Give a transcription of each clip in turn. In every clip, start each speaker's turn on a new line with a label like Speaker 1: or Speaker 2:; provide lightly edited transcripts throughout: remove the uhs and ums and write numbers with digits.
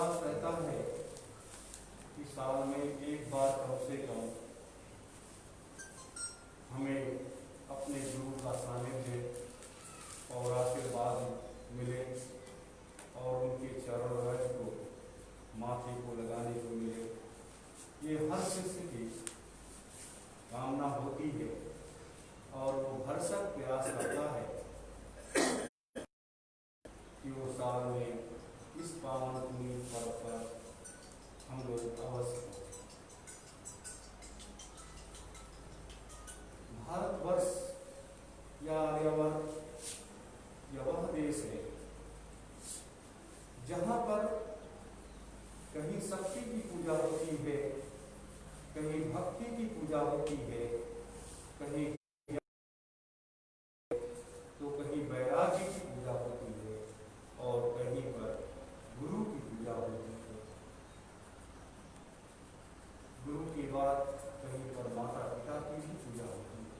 Speaker 1: प्रयास रहता है कि साल में एक बार कम से कम हमें अपने गुरु का सानिध्य और आशीर्वाद मिले और उनके चरण रज को माथे को लगाने को मिले। ये हर शिष्य की कामना होती है और वो भरसक प्रयास करता है कि वो साल में इस पावन पुण्य पर्व पर हम लोग अवश्य हों। भारतवर्ष या आर्यावर्त यह वह देश है जहाँ पर कहीं शक्ति की पूजा होती है, कहीं भक्ति की पूजा होती है, कहीं तो कहीं वैराग्य की पूजा होती है और कहीं पर गुरु की पूजा होती है। गुरु के बाद कहीं पर माता पिता की भी पूजा होती है।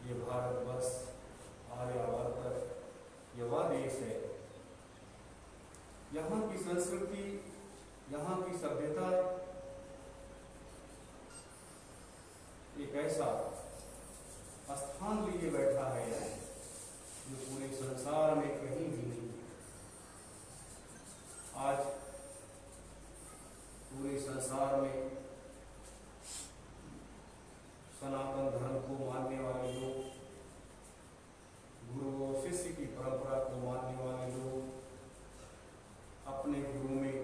Speaker 1: ये भारतवर्ष आर्यावर्त यह वह देश है, यहाँ की संस्कृति, यहाँ की सभ्यता एक ऐसा स्थान लिए बैठा है जो पूरे संसार में कहीं भी नहीं है। आज पूरे संसार में सनातन धर्म को मानने वाले लोग, गुरु और शिष्य की परंपरा को मानने वाले लोग, अपने गुरु में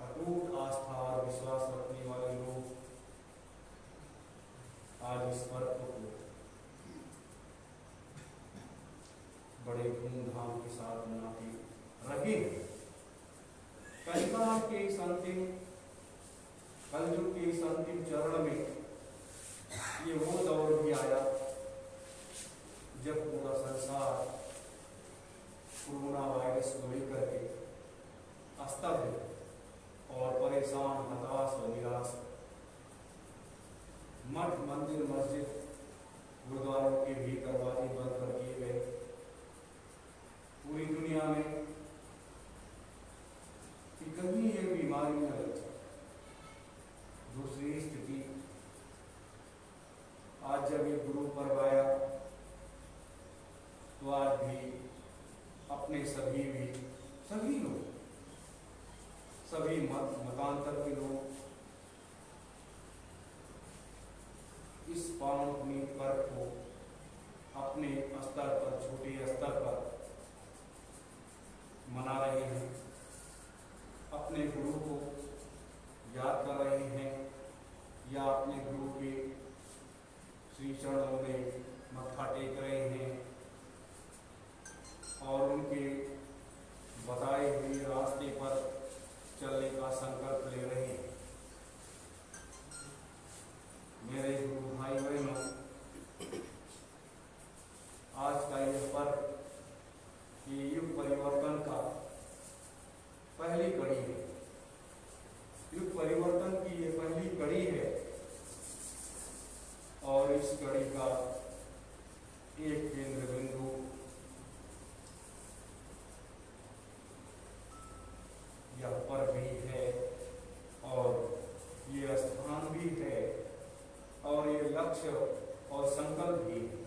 Speaker 1: अटूट आस्था और विश्वास रखने वाले लोग आज इस पर्व को बड़े धूमधाम के साथ मनाते रहे हैं। कलिकाल के इस अंतिम कलयुग के इस अंतिम चरण में ये वो दौर भी आया जब पूरा संसार कोरोना वायरस को लेकर के स्तब्ध और परेशान, हताश और निराश। मठ, मंदिर, मस्जिद, गुरुद्वारों के भी दरवाजे बंद कर दिए गए। पूरी दुनिया में कि कहीं ये बीमारी न लग जाए। दूसरी स्थिति, आज जब ये गुरु पर्व आया तो आज भी अपने सभी लोग, सभी मतांतर के लोग इस पावन पुण्य पर्व को अपने स्तर पर, छोटे स्तर पर मना रहे हैं, अपने गुरु को याद कर रहे हैं या अपने गुरु के श्री चरणों में मत्था टेक रहे हैं और उनके बताए हुए रास्ते पर चलने का संकल्प ले रहे हैं। मेरे गुरु भाई बहनों, आज का यह पर्व ये युग परिवर्तन का पहली कड़ी है। युग परिवर्तन की ये पहली कड़ी है और इस कड़ी का एक केंद्र बिंदु यह पर्व भी है और ये स्थान भी है और ये लक्ष्य और संकल्प भी है।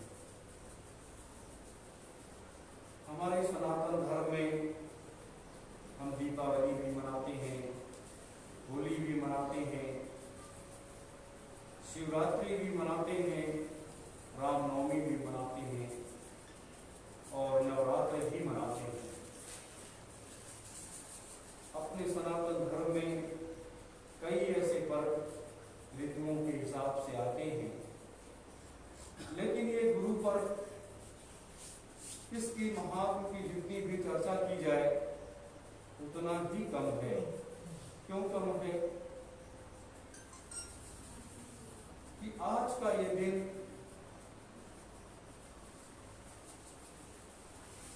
Speaker 1: हमारे सनातन धर्म में हम दीपावली भी मनाते हैं, होली भी मनाते हैं, शिवरात्रि भी मनाते हैं, रामनवमी भी मनाते हैं और नवरात्र भी मनाते हैं। अपने सनातन धर्म में कई ऐसे पर्व ऋतुओं के हिसाब से आते हैं, लेकिन ये गुरु पर्व, इसकी महात्म की जितनी भी चर्चा की जाए उतना ही कम है। क्यों कम है? कि आज का ये दिन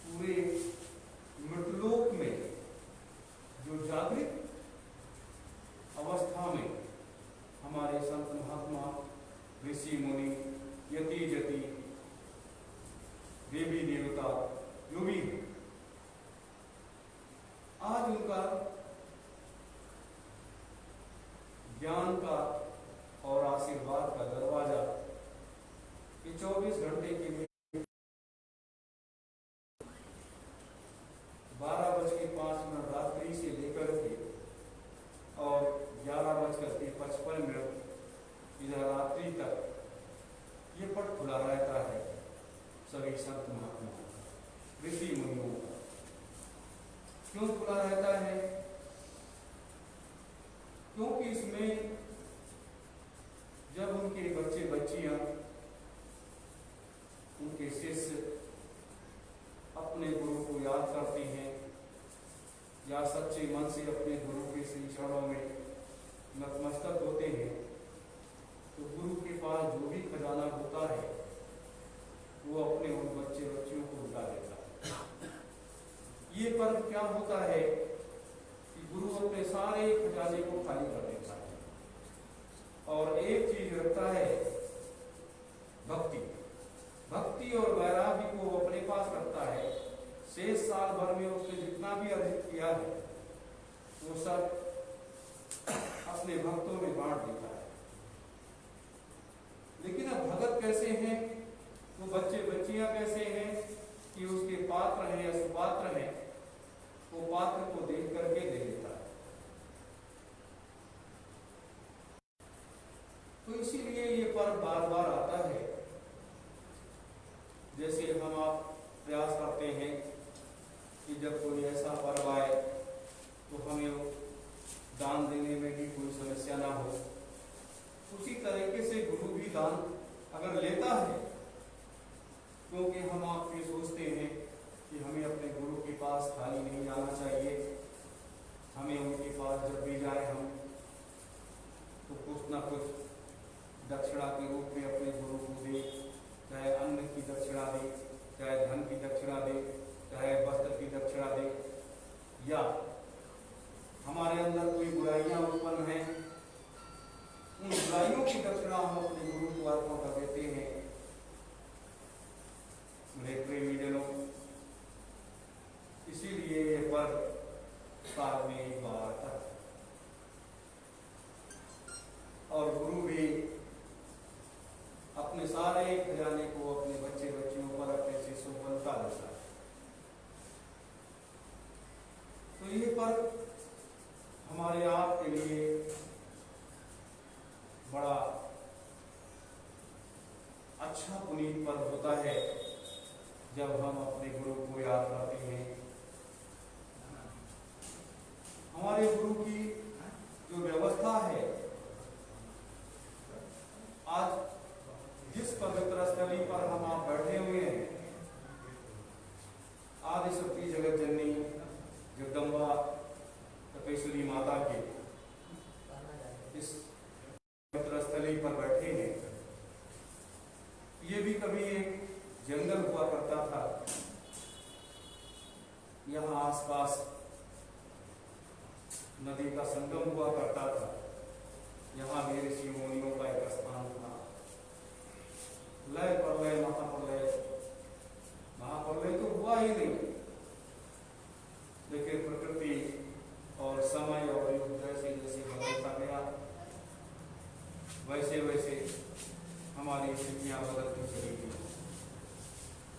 Speaker 1: पूरे मृतलोक में जो जागृत अवस्था में हमारे संत महात्मा, ऋषि मुनि, यति जति, देवी देवता जो भी आज उनका ज्ञान का और आशीर्वाद का दरवाजा ये 24 घंटे के लिए 12:05 रात्रि से लेकर के और 11:55 इधर रात्रि तक ये पट खुला रहता है सभी संत महात्माओं ऋषि मुनियों का। क्यों खुला रहता है? क्योंकि इसमें जब उनके बच्चे बच्चियां उनके शिष्य अपने गुरु को याद करते हैं या सच्चे मन से अपने गुरु के श्री चरणों में नतमस्तक होते हैं, तो गुरु के पास जो भी खजाना होता है वो अपने उन बच्चे बच्चियों को लुटा देता है। ये पर्व क्या होता है कि गुरु अपने सारे खजाने को खाली कर देता है और एक चीज रखता है, भक्ति। भक्ति और वैराग्य को अपने पास रखता है। शेष साल भर में उसने जितना भी अर्जित किया है वो सब अपने भक्तों में बांट देता है। लेकिन अब भगत कैसे हैं, वो बच्चे बच्चियां कैसे हैं कि उसके पात्र हैं या सुपात्र हैं, वो पात्र को देख करके दे देता है। तो इसीलिए ये पर्व बार बार आता है। जैसे हम आप प्रयास करते हैं कि जब कोई ऐसा पर्व आए तो हमें दान देने में भी कोई समस्या ना हो। उसी तरीके से गुरु भी दान अगर लेता है, क्योंकि हम आप ये सोचते हैं कि हमें अपने गुरु के पास खाली नहीं जाना चाहिए, हमें उनके पास जब भी जाए हम तो कुछ ना कुछ दक्षिणा के रूप में अपने गुरु को दे, चाहे अन्न की दक्षिणा दे, चाहे धन की दक्षिणा दे, चाहे वस्त्र की दक्षिणा दे, या हमारे अंदर कोई बुराइयां उत्पन्न हैं, उन बुराइयों की दक्षिणा हम अपने गुरु को अर्पण कर देते हैं। मेरे प्रेमी जनों, इसीलिए ये पर्व साल में एक बार आता है और गुरु भी अपने सारे खजाने को अपने बच्चे बच्चियों पर, अपने शिष्यों पर लुटा देता है। तो ये पर्व हमारे आप के लिए बड़ा अच्छा पुनीत पर्व होता है जब हम अपने गुरु को याद करते हैं। हमारे गुरु की जो व्यवस्था है, आज जिस पवित्र स्थली पर हम आप बैठे हुए हैं, आदि शक्ति जगत जननी जगदम्बा तपेश्वरी माता के इस पवित्र स्थली पर बैठे हैं। ये भी कभी एक जंगल हुआ करता था। यहाँ आसपास नदी का संगम हुआ करता था। यहाँ भी ऋषि मुनियों का एक स्थान था। लय प्रलय महाप्रलय, महाप्रलय तो हुआ ही नहीं, लेकिन प्रकृति और समय और युग जैसे जैसे बदलता गया, वैसे वैसे हमारी स्थितियां बदलती चली गई,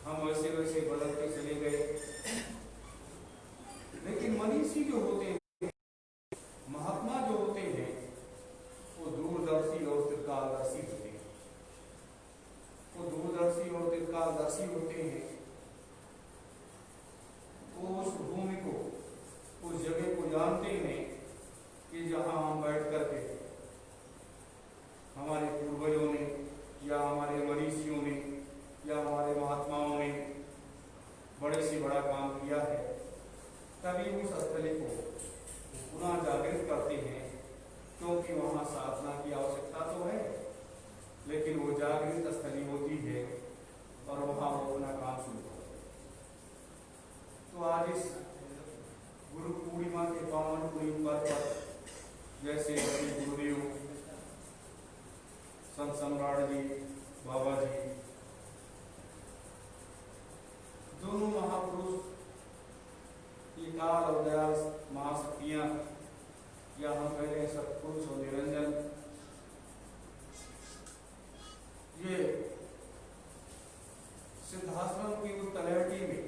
Speaker 1: हम वैसे वैसे बदलते चले गए। लेकिन मनीषी जो होते हैं, महात्मा जो होते हैं, वो दूरदर्शी और त्रिकालदर्शी होते हैं। वो दूरदर्शी और त्रिकालदर्शी होते हैं। वो उस भूमि को, उस जगह को जानते हैं कि जहां हम बैठ करके हमारे पूर्वजों ने या हमारे मनीषियों ने या हमारे महात्माओं ने बड़े से बड़ा काम किया है। तभी उस स्थली को पुनः जागृत करते हैं, क्योंकि वहाँ साधना की आवश्यकता तो है, लेकिन वो जागृत स्थली होती है और वहाँ वो अपना काम शुरू करते हैं। तो आज इस गुरु पूर्णिमा के पावन पुनीत पर्व पर जैसे अपने गुरुदेव संत सम्राट जी, बाबा जी, दोनों महापुरुष ये काल और दयाल महाशक्तियाँ या हम पहले सत्पुरुष और निरंजन, ये सिद्धाश्रम की उस तलहटी में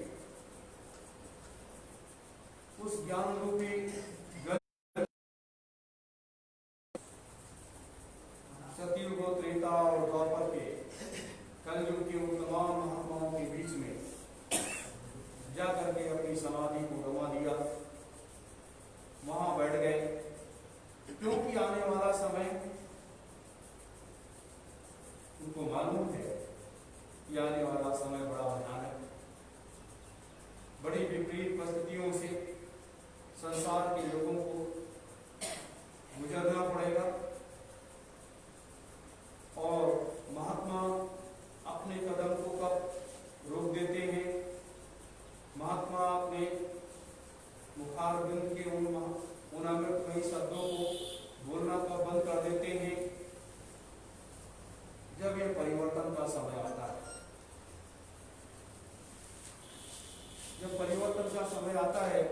Speaker 1: उस ज्ञान रूपी सतयुग, त्रेता और द्वापर के कलयुग के उन तमाम महात्माओं के बीच में जाकर के अपनी समाधि को गंवा दिया, वहां बैठ गए, क्योंकि आने वाला समय उनको मालूम है कि आने वाला समय बड़ा भयानक, बड़ी विपरीत परिस्थितियों से संसार के लोगों को गुजरना पड़ेगा और महात्मा अपने कदम को कब रोक देते हैं, महात्मा अपने मुखारबिंद के उन अमृतमयी शब्दों को बोलना कब बंद कर देते हैं, जब ये परिवर्तन का समय आता है। जब परिवर्तन का समय आता है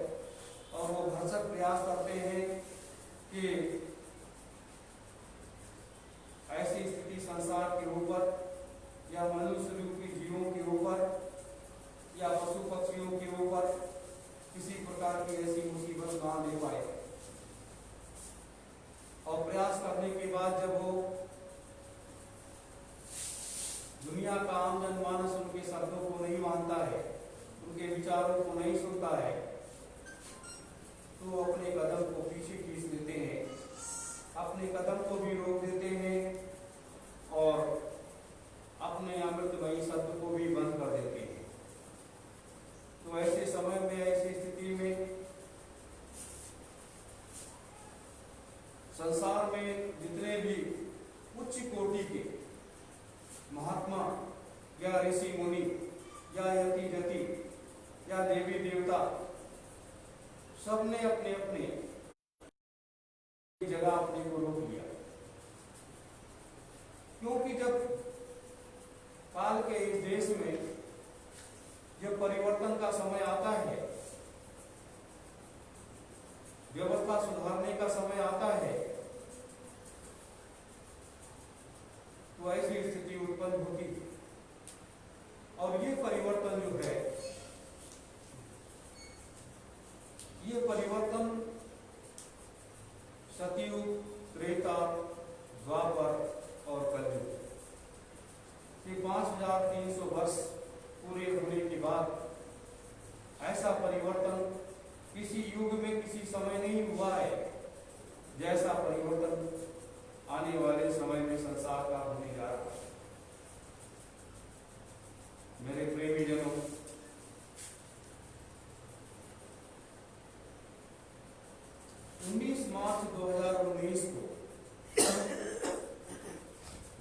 Speaker 1: और वो भरसक प्रयास करते हैं कि ऐसी स्थिति संसार के ऊपर या मनुष्य रूपी जीवों के ऊपर या पशु पक्षियों के ऊपर किसी प्रकार की ऐसी मुसीबत ना ले पाए, और प्रयास करने के बाद जब वो दुनिया का आम जनमानस उनके शब्दों को नहीं मानता है, उनके विचारों को नहीं सुनता है, तो अपने कदम को पीछे खींच देते हैं, अपने कदम को भी रोक देते हैं और अपने अमृतमयी शब्द को भी बंद कर देते हैं। तो ऐसे समय में, ऐसी स्थिति में संसार में जितने भी उच्च कोटि के महात्मा या ऋषि मुनि या यति जति या देवी देवता, सबने अपने अपने जगह अपने को रोक लिया, क्योंकि जब काल के इस देश में जब परिवर्तन का समय आता है, व्यवस्था सुधारने का समय आता है, तो ऐसी स्थिति उत्पन्न होती है। और ये परिवर्तन जो है, ये परिवर्तन सतयुग, त्रेता, द्वापर और कलयुग ये 5300 वर्ष पूरे होने के बाद ऐसा परिवर्तन किसी युग में किसी समय नहीं हुआ है, जैसा परिवर्तन आने वाले समय में संसार का होने जा रहा है। मेरे प्रेमी जनों, मार्च 2019 को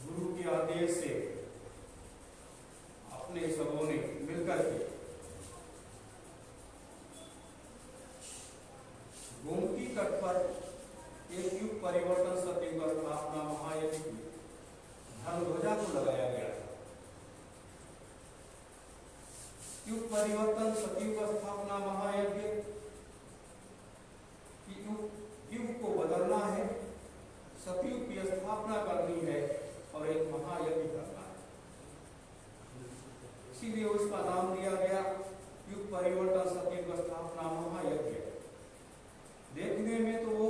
Speaker 1: गुरु के आदेश से अपने सबों ने मिलकर के गोमती तट पर एक युग परिवर्तन सतयुग स्थापना महायज्ञ की धर्मध्वजा को लगाया गया था। युग परिवर्तन सतयुग स्थापना महायज्ञ की युग को बदलना है, सतयुग की स्थापना करनी है और एक महायज्ञ करना है, इसीलिए उसका नाम दिया गया युग परिवर्तन सतयुग स्थापना महायज्ञ। देखने में तो वो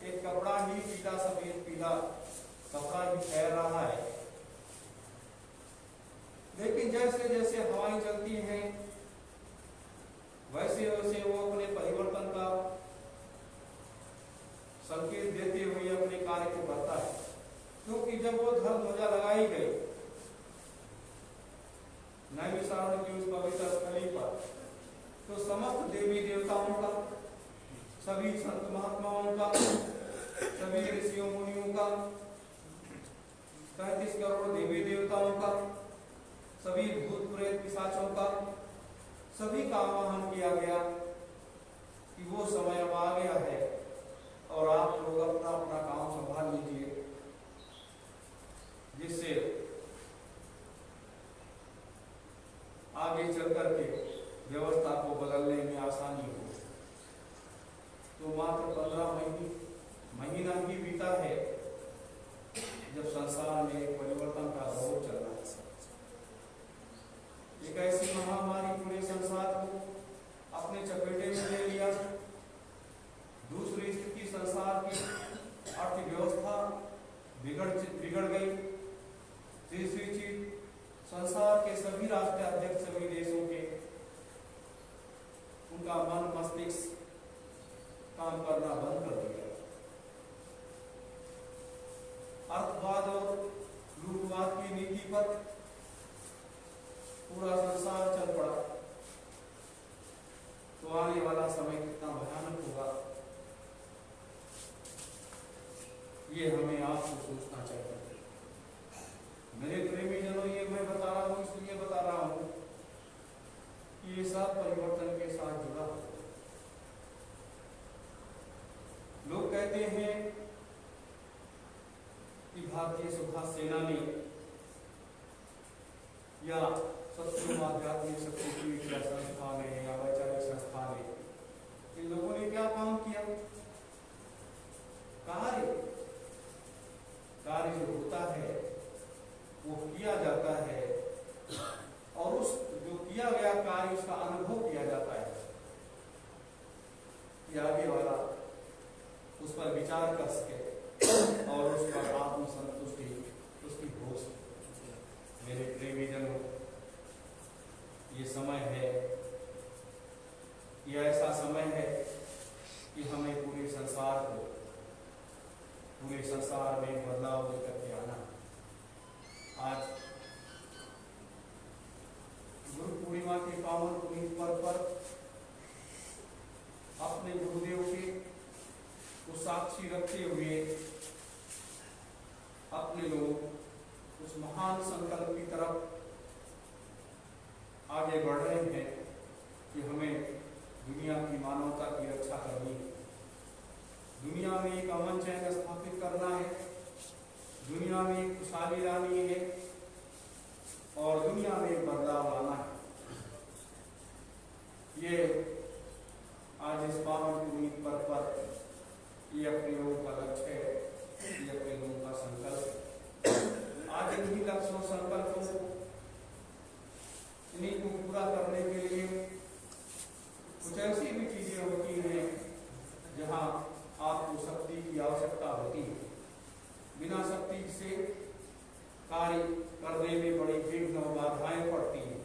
Speaker 1: एक कपड़ा ही पीला, सफेद पीला कपड़ा ही फैल रहा है, लेकिन जैसे जैसे हवाएं चलती हैं वैसे वैसे वो अपने परिवर्तन का संकेत देते हुए अपने कार्य को करता है। क्योंकि जब वो धर्मध्वजा लगाई गई नैमिषारण्य की उस पवित्र स्थली पर, तो समस्त देवी देवताओं का, सभी संत महात्माओं का, सभी ऋषियों मुनियों का, 33 करोड़ देवी देवताओं का, सभी भूत प्रेत पिशाचों का, सभी का आह्वान किया गया कि वो समय अब आ गया है और आप लोग अपना अपना काम संभाल लीजिए, जिससे आगे चल करके व्यवस्था को बदलने में आसानी हो। तो मात्र 15 महीना ही बीता है जब संसार में एक परिवर्तन का दौर चल रहा है। एक ऐसी महामारी पूरे संसार को अपने चपेटे में ले लिया। दूसरी स्थिति, संसार की अर्थव्यवस्था बिगड़ गई। तीसरी चीज, संसार के सभी राष्ट्राध्यक्ष, सभी देशों के, उनका मन मस्तिष्क काम करना बंद कर दिया। अर्थवाद और लूटवाद की नीति पर पूरा संसार चल पड़ा। तो आने वाला समय कितना भयानक होगा, ये हमें आपको सोचना चाहिए। मेरे प्रेमी जनों, ये मैं बता रहा हूँ, इसलिए बता रहा हूँ कि ये सब परिवर्तन के साथ जुड़ा हो। लोग कहते हैं कि भारतीय सुभाष सेनानी या सत्संग आध्यात्मिक शक्तिपीठ या संस्थान है या वैचारिक संस्थान है, इन लोगों ने क्या काम किया? कार्य जो होता है वो किया जाता है, और उस जो किया गया कार्य, उसका अनुभव किया जाता है। ये आगे वाला उस पर विचार कर सके और उस पर आत्मसंतुष्टि उसकी हो सके। मेरे प्रेमी जनों, ये समय है, ये ऐसा समय है कि हमें पूरे संसार में बदलाव लेकर के आना। आज गुरु पूर्णिमा के पावन पुनीत पर्व पर अपने गुरुदेव के को साक्षी रखते हुए अपने लोग उस महान संकल्प की तरफ आगे बढ़ रहे हैं कि हमें दुनिया की मानवता की रक्षा करनी है, दुनिया में एक अमन चैन स्थापित करना है, दुनिया में एक खुशहाली लानी है और दुनिया में एक बदलाव लाना है। ये आज इस पावन पुनीत पर्व पर ये अपने लोगों का लक्ष्य है, ये अपने लोगों का संकल्प। आज इन्हीं लक्ष्यों संकल्पों को, इन्हीं को पूरा करने के लिए कुछ ऐसी भी चीजें होती हैं जहाँ आपको शक्ति की आवश्यकता होती है। बिना शक्ति से कार्य करने में बड़ी विघ्न और बाधाएं पड़ती हैं।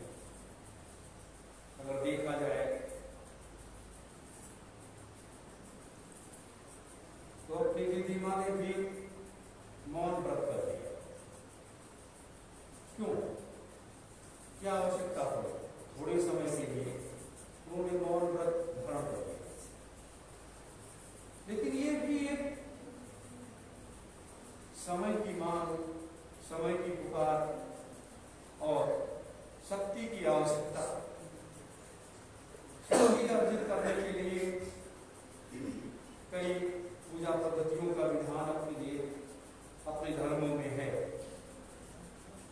Speaker 1: अगर देखा जाए तो अपनी दीदी माँ ने भी मौन व्रत कर दिया। क्यों? क्या आवश्यकता पड़ी? थोड़े समय के लिए उन्होंने मौन व्रत धारण कर दिया। लेकिन ये भी एक समय की मांग, समय की पुकार और शक्ति की आवश्यकता। शक्ति अर्जित करने के लिए कई पूजा पद्धतियों का विधान अपने धर्मों में है।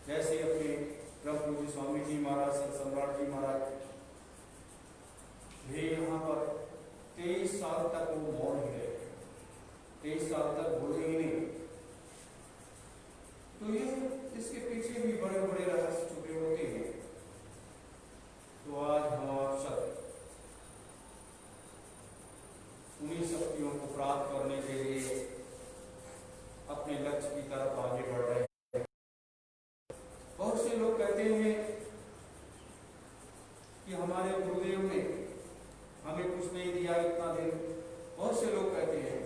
Speaker 1: जैसे अपने प्रभु जी स्वामी जी महाराज, सम्राट जी महाराज भी यहाँ पर 23 साल तक वो मौन ही रहे, 23 साल तक बोले ही नहीं। तो ये इसके पीछे भी बड़े बड़े रहस्य छुपे होते हैं। तो आज हम आप सब उन्हीं शक्तियों को प्राप्त करने के लिए अपने लक्ष्य की तरफ आगे बढ़ रहे हैं। बहुत से लोग कहते हैं कि हमारे गुरुदेव ने हमें कुछ नहीं दिया इतना दिन। बहुत से लोग कहते हैं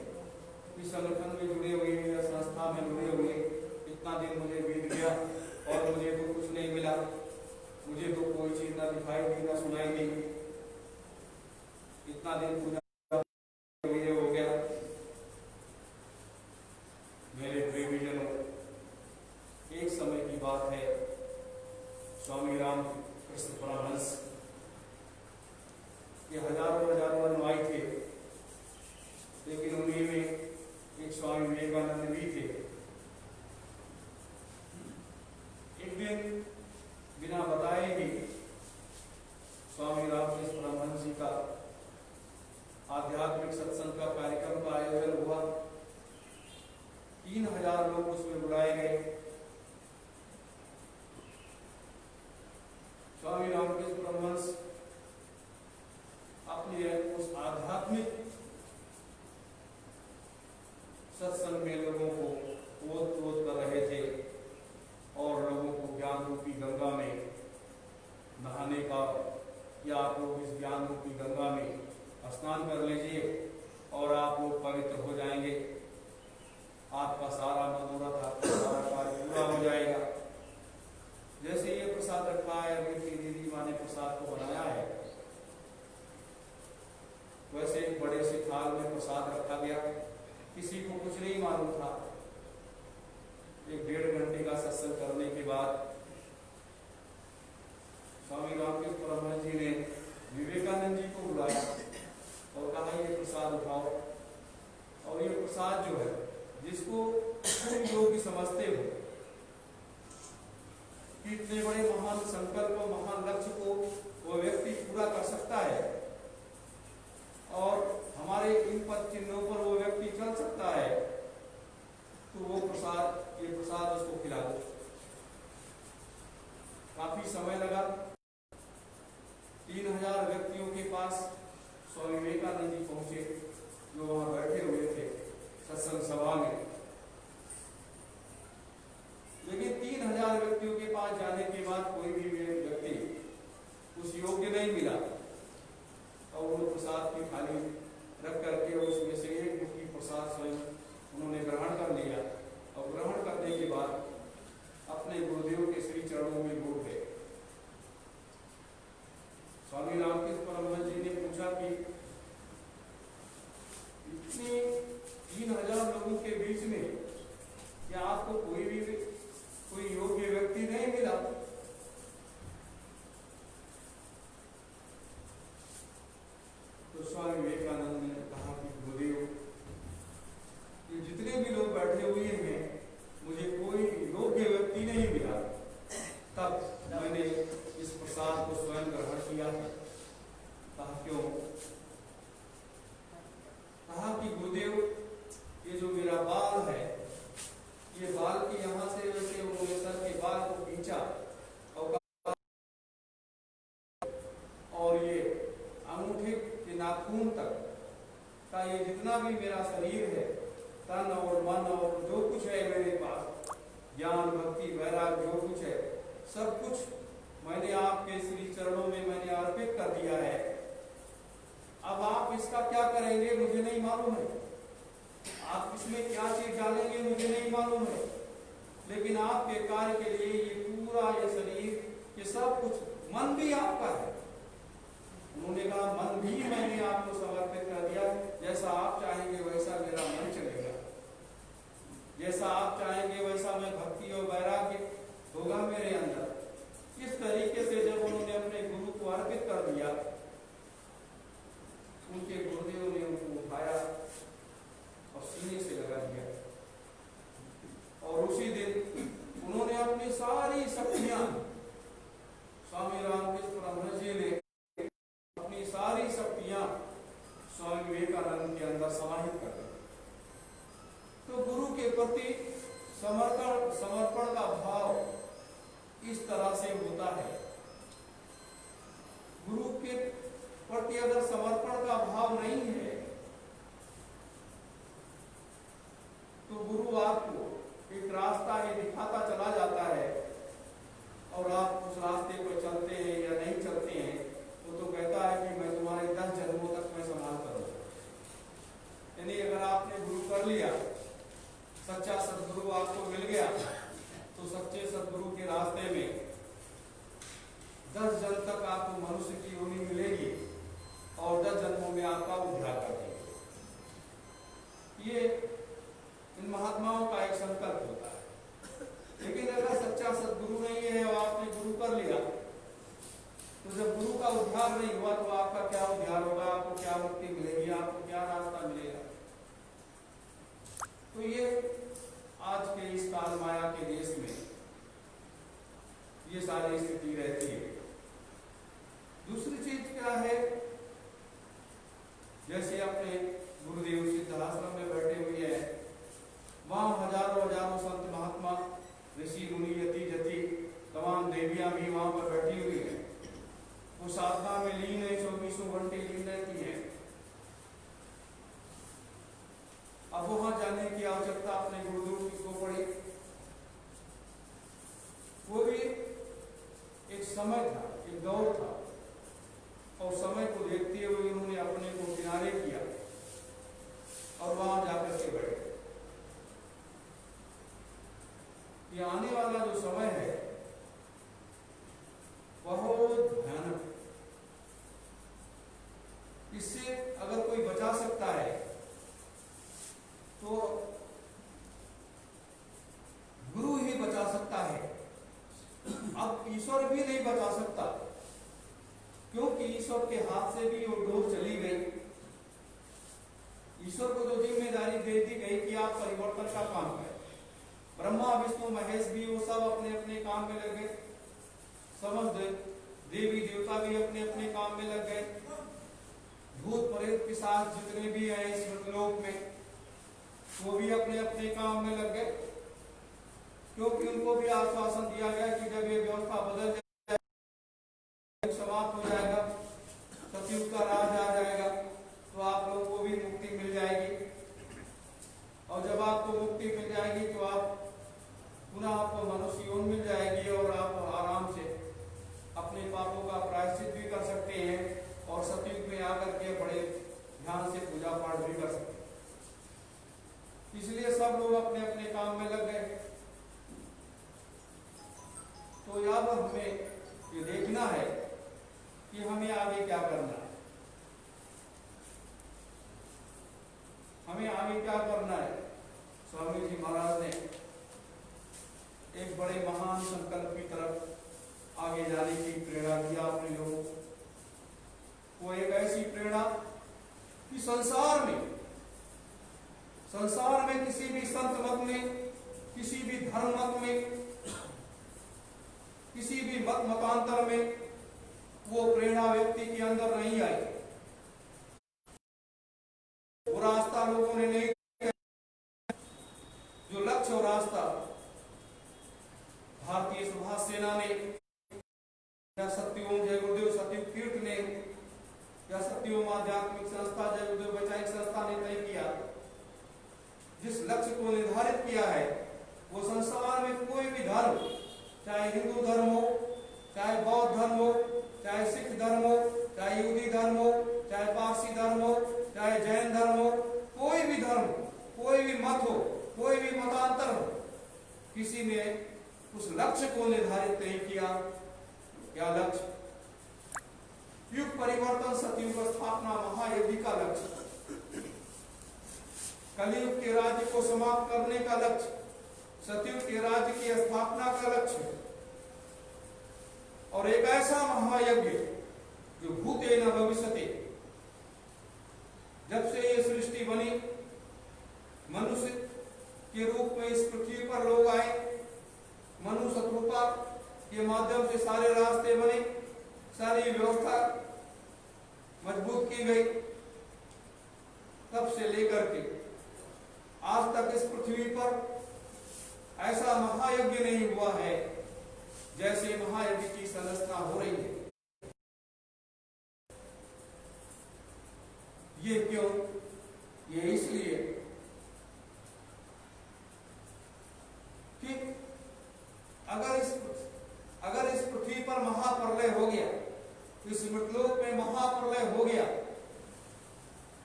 Speaker 1: कि संगठन में जुड़े हुए या संस्था में जुड़े हुए इतना दिन मुझे बीत गया और मुझे तो कुछ नहीं मिला, मुझे तो कोई चीज ना दिखाई दी ना सुनाई दी, इतना दिन पूजा हो गया। मेरे प्रेमी जनों, एक समय की बात है, स्वामी राम कृष्ण परमहंस के हजारों अनुयायी थे, लेकिन उन्हीं में एक स्वामी विवेकानंद भी थे। एक दिन बिना बताए ही स्वामी रामकृष्ण परमहंस जी का आध्यात्मिक सत्संग का कार्यक्रम का आयोजन हुआ। 3000 लोग उसमें बुलाए गए। स्वामी रामकृष्ण परमहंस अपने उस आध्यात्मिक सत्संग में लोगों को ओत कर रहे थे और लोगों को ज्ञान रूपी गंगा में नहाने का, या आप लोग इस ज्ञान रूपी गंगा में स्नान कर लीजिए और आप लोग पवित्र हो जाएंगे, आपका सारा मनोरथ, आपका सारा कार्य पूरा हो जाएगा। जैसे ये प्रसाद रखा है, अभी दीदी माँ ने प्रसाद को बनाया है, वैसे एक बड़े से थाल में प्रसाद रखा गया। किसी को कुछ नहीं मालूम था। 1-1.5 घंटे का सत्संग करने के बाद स्वामी रामकृष्ण परमहंस जी ने विवेकानंद जी को बुलाया और कहा, ये प्रसाद उठाओ। और ये प्रसाद जो है, जिसको तुम योगी समझते हो कि इतने बड़े महान संकल्प, महान लक्ष्य को वो व्यक्ति पूरा कर सकता है और हमारे इन पद चिन्हों पर वो व्यक्ति चल सकता है, तो वो प्रसाद, ये प्रसाद उसको खिला दो। काफी समय लगा। 3000 व्यक्तियों के पास स्वामी विवेकानंद जी पहुंचे, जो वहां बैठे हुए थे सत्संग सभा में। लेकिन 3000 व्यक्तियों के पास जाने के बाद कोई भी व्यक्ति उस योग्य नहीं मिला और वो प्रसाद की थाली रख करके उसमें से एक मुट्ठी प्रसाद स्वयं उन्होंने ग्रहण कर लिया और ग्रहण करने के बाद अपने गुरुदेव के श्री चरणों में डूब गए। स्वामी रामकृष्ण परमहंस जी ने पूछा कि इतने 3000 लोगों के बीच में क्या आपको कोई योग्य व्यक्ति नहीं मिला? तो स्वामी विवेकानंद ने कहा कि गुरुदेव, ये जितने भी लोग बैठे हुए हैं, मुझे कोई योग्य व्यक्ति नहीं मिला। तब मैंने इस प्रसाद को स्वयं ग्रहण किया। कहा क्यों? कहा कि गुरुदेव, ये जो मेरा बाल है, ये बाल के यहाँ से वैसे उन्होंने सर के बाल को खींचा और ये अंगूठे के नाखून तक का ये जितना भी मेरा शरीर है, तन और मन और जो कुछ है मेरे पास, ज्ञान, भक्ति, वैराग्य जो कुछ है, सब कुछ मैंने आपके श्री चरणों में मैंने अर्पित कर दिया है। अब आप इसका क्या करेंगे मुझे नहीं मालूम है, आप इसमें क्या चीज डालेंगे मुझे नहीं मालूम है, लेकिन आपके कार्य के लिए ये पूरा, ये शरीर, ये सब कुछ, मन भी आपका है। उन्होंने कहा, मन भी मैंने आपको समर्पित कर दिया। जैसा आप चाहेंगे वैसा मेरा मन चलेगा, जैसा आप चाहेंगे वैसा मैं भक्ति और वैराग्य होगा मेरे अंदर। इस तरीके से जब उन्होंने अपने गुरु को अर्पित कर दिया, उनके गुरुदेव ने उनको उठाया और सीने से लगा दिया और उसी दिन उन्होंने अपनी सारी शक्तियां, स्वामी रामकृष्ण परमहंस जी ने अपनी सारी शक्तियां स्वामी विवेकानंद के अंदर समाहित कर दी। तो गुरु के प्रति समर्पण का भाव इस तरह से होता है। गुरु के प्रति अगर समर्पण का भाव नहीं है तो गुरु आपको एक रास्ता ये दिखाता चला जाता है और आप उस रास्ते पर चलते हैं या नहीं चलते हैं, तो कहता है कि मैं तुम्हारे 10 जन्मों तक मैं संभाल करूंगा। यानी अगर आपने गुरु कर लिया, सच्चा सदगुरु आपको मिल गया, तो सच्चे सदगुरु के रास्ते में 10 जन्म तक आपको मनुष्य की योनि मिलेगी और 10 जन्मों में आपका जैसे अपने गुरुदेव सिद्धाश्रम में बैठे हुए हैं, वहाँ हजारों हजारों संत महात्मा ऋषि मुनि यति जति तमाम देवियां भी वहाँ पर बैठी हुई हैं। वो साधना में लीन है, 24 घंटे लीन रहती है। अब वहां जाने की आवश्यकता अपने गुरुदेव की को पड़ी। वो भी एक समय था, एक दौर था, और समय को देखते हुए उन्होंने अपने को किनारे किया और वहां जाकर के बैठे। ये आने वाला जो समय है बहुत भयानक है। इससे अगर कोई बचा सकता है तो गुरु ही बचा सकता है। अब ईश्वर भी नहीं बचा सकता, क्योंकि ईश्वर के हाथ से भी वो डोर चली गई। ईश्वर को जो जिम्मेदारी दे दी गई कि आप परिवर्तन का काम करें, ब्रह्मा विष्णु महेश भी वो सब अपने अपने काम में लग गए। समझ देवी देवता भी अपने अपने काम में लग गए। भूत प्रेत पिशाच जितने भी हैं इस लोक में, वो भी अपने अपने काम में लग गए, क्योंकि उनको भी आश्वासन दिया गया कि जब ये व्यवस्था बदल जाएगी, समाप्त हो जाएगा, सतयुग का राज आ जाएगा, तो आप लोगों को भी मुक्ति मिल जाएगी। और जब आपको मुक्ति मिल जाएगी तो आप पुनः आपको मनुष्य योनि मिल जाएगी और आप आराम से अपने पापों का प्रायश्चित भी कर सकते हैं और सतयुग में आकर के बड़े ध्यान से पूजा पाठ भी कर सकते हैं। इसलिए सब लोग अपने अपने काम में लग गए। तो अब हमें ये देखना है कि हमें आगे क्या करना है। हमें आगे क्या करना है। स्वामी जी महाराज ने एक बड़े महान संकल्प की तरफ आगे जाने की प्रेरणा दिया अपने लोगों को। वो एक ऐसी प्रेरणा कि संसार में किसी भी संत मत में, किसी भी धर्म मत में, किसी भी मत मतांतर में वो प्रेरणा व्यक्ति के अंदर नहीं आई। वो रास्ता लोगों ने नहीं, जो लक्ष्य और रास्ता भारतीय सुभाष सेना ने या सत्यओम जय गुरुदेव सतयुग तीर्थ ने या सत्यओम आध्यात्मिक संस्था जय गुरुदेव वैचारिक संस्था ने तय किया, जिस लक्ष्य को निर्धारित किया है, वो संसार में कोई भी धर्म, चाहे हिंदू धर्म हो, चाहे बौद्ध धर्म हो, चाहे सिख धर्म हो, चाहे यहूदी धर्म हो, चाहे पारसी धर्म हो, चाहे जैन धर्म हो, कोई भी धर्म, कोई भी मत हो, कोई भी मतांतर हो, किसी ने उस लक्ष्य को निर्धारित नहीं किया। क्या लक्ष्य? युग परिवर्तन, सतयुग स्थापना, महायज्ञ का लक्ष्य, कलयुग के राज्य को समाप्त करने का लक्ष्य, सतयुग के राज्य की स्थापना का लक्ष्य, और एक ऐसा महायज्ञ जो भूते न भविष्यते। जब से ये सृष्टि बनी, मनुष्य के रूप में इस पृथ्वी पर लोग आए, मनुष्य रूपा के माध्यम से सारे रास्ते बने, सारी व्यवस्था मजबूत की गई। तब से लेकर के आज तक इस पृथ्वी पर ऐसा महायज्ञ नहीं हुआ है जैसे महायज्ञ की संरचना हो रही है। ये क्यों? ये इसलिए कि अगर इस पृथ्वी पर महाप्रलय हो गया, इस मृतलोक में महाप्रलय हो गया,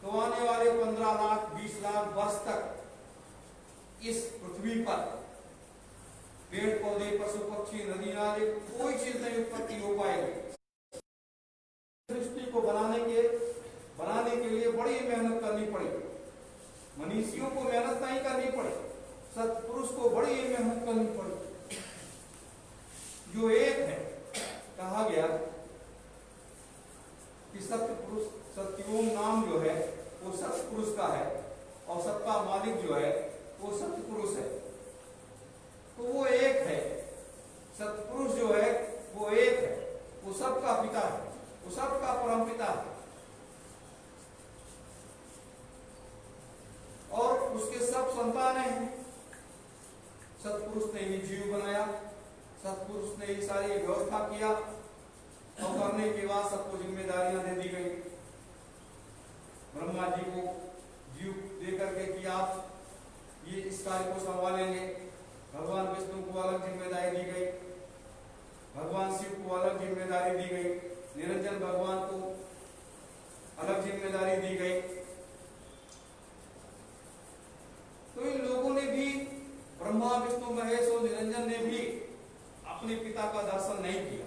Speaker 1: तो आने वाले 15 लाख 20 लाख वर्ष तक इस पृथ्वी पर पेड़ पौधे पशु पक्षी नदी नाले कोई चीज नहीं उत्पत्ति हो पाएगी। सृष्टि को बनाने के लिए बड़ी मेहनत करनी पड़ी। मनीषियों को मेहनत नहीं करनी पड़ी, सत्पुरुष को बड़ी मेहनत करनी पड़ी। जो एक है, कहा गया कि सत्पुरुष, सत्यओम नाम जो है वो सत्पुरुष का है और सबका मालिक जो है वो सत्पुरुष है। तो वो एक है, सत्पुरुष जो है वो एक है, वो सबका पिता है, वो सबका परम पिता है। सब संतानें हैं। सतपुरुष ने ही जीव बनाया, सतपुरुष ने ही सारी व्यवस्था किया और करने के बाद सबको जिम्मेदारियां दे दी गई। ब्रह्मा जी को जीव दे करके कि आप ये इस कार्य को संभालेंगे। भगवान विष्णु को अलग जिम्मेदारी दी गई, भगवान शिव को अलग जिम्मेदारी दी गई, निरंजन भगवान को अलग जिम्मेदारी दी गई। तो इन लोगों ने भी, ब्रह्मा विष्णु महेश और निरंजन ने भी अपने पिता का दर्शन नहीं किया।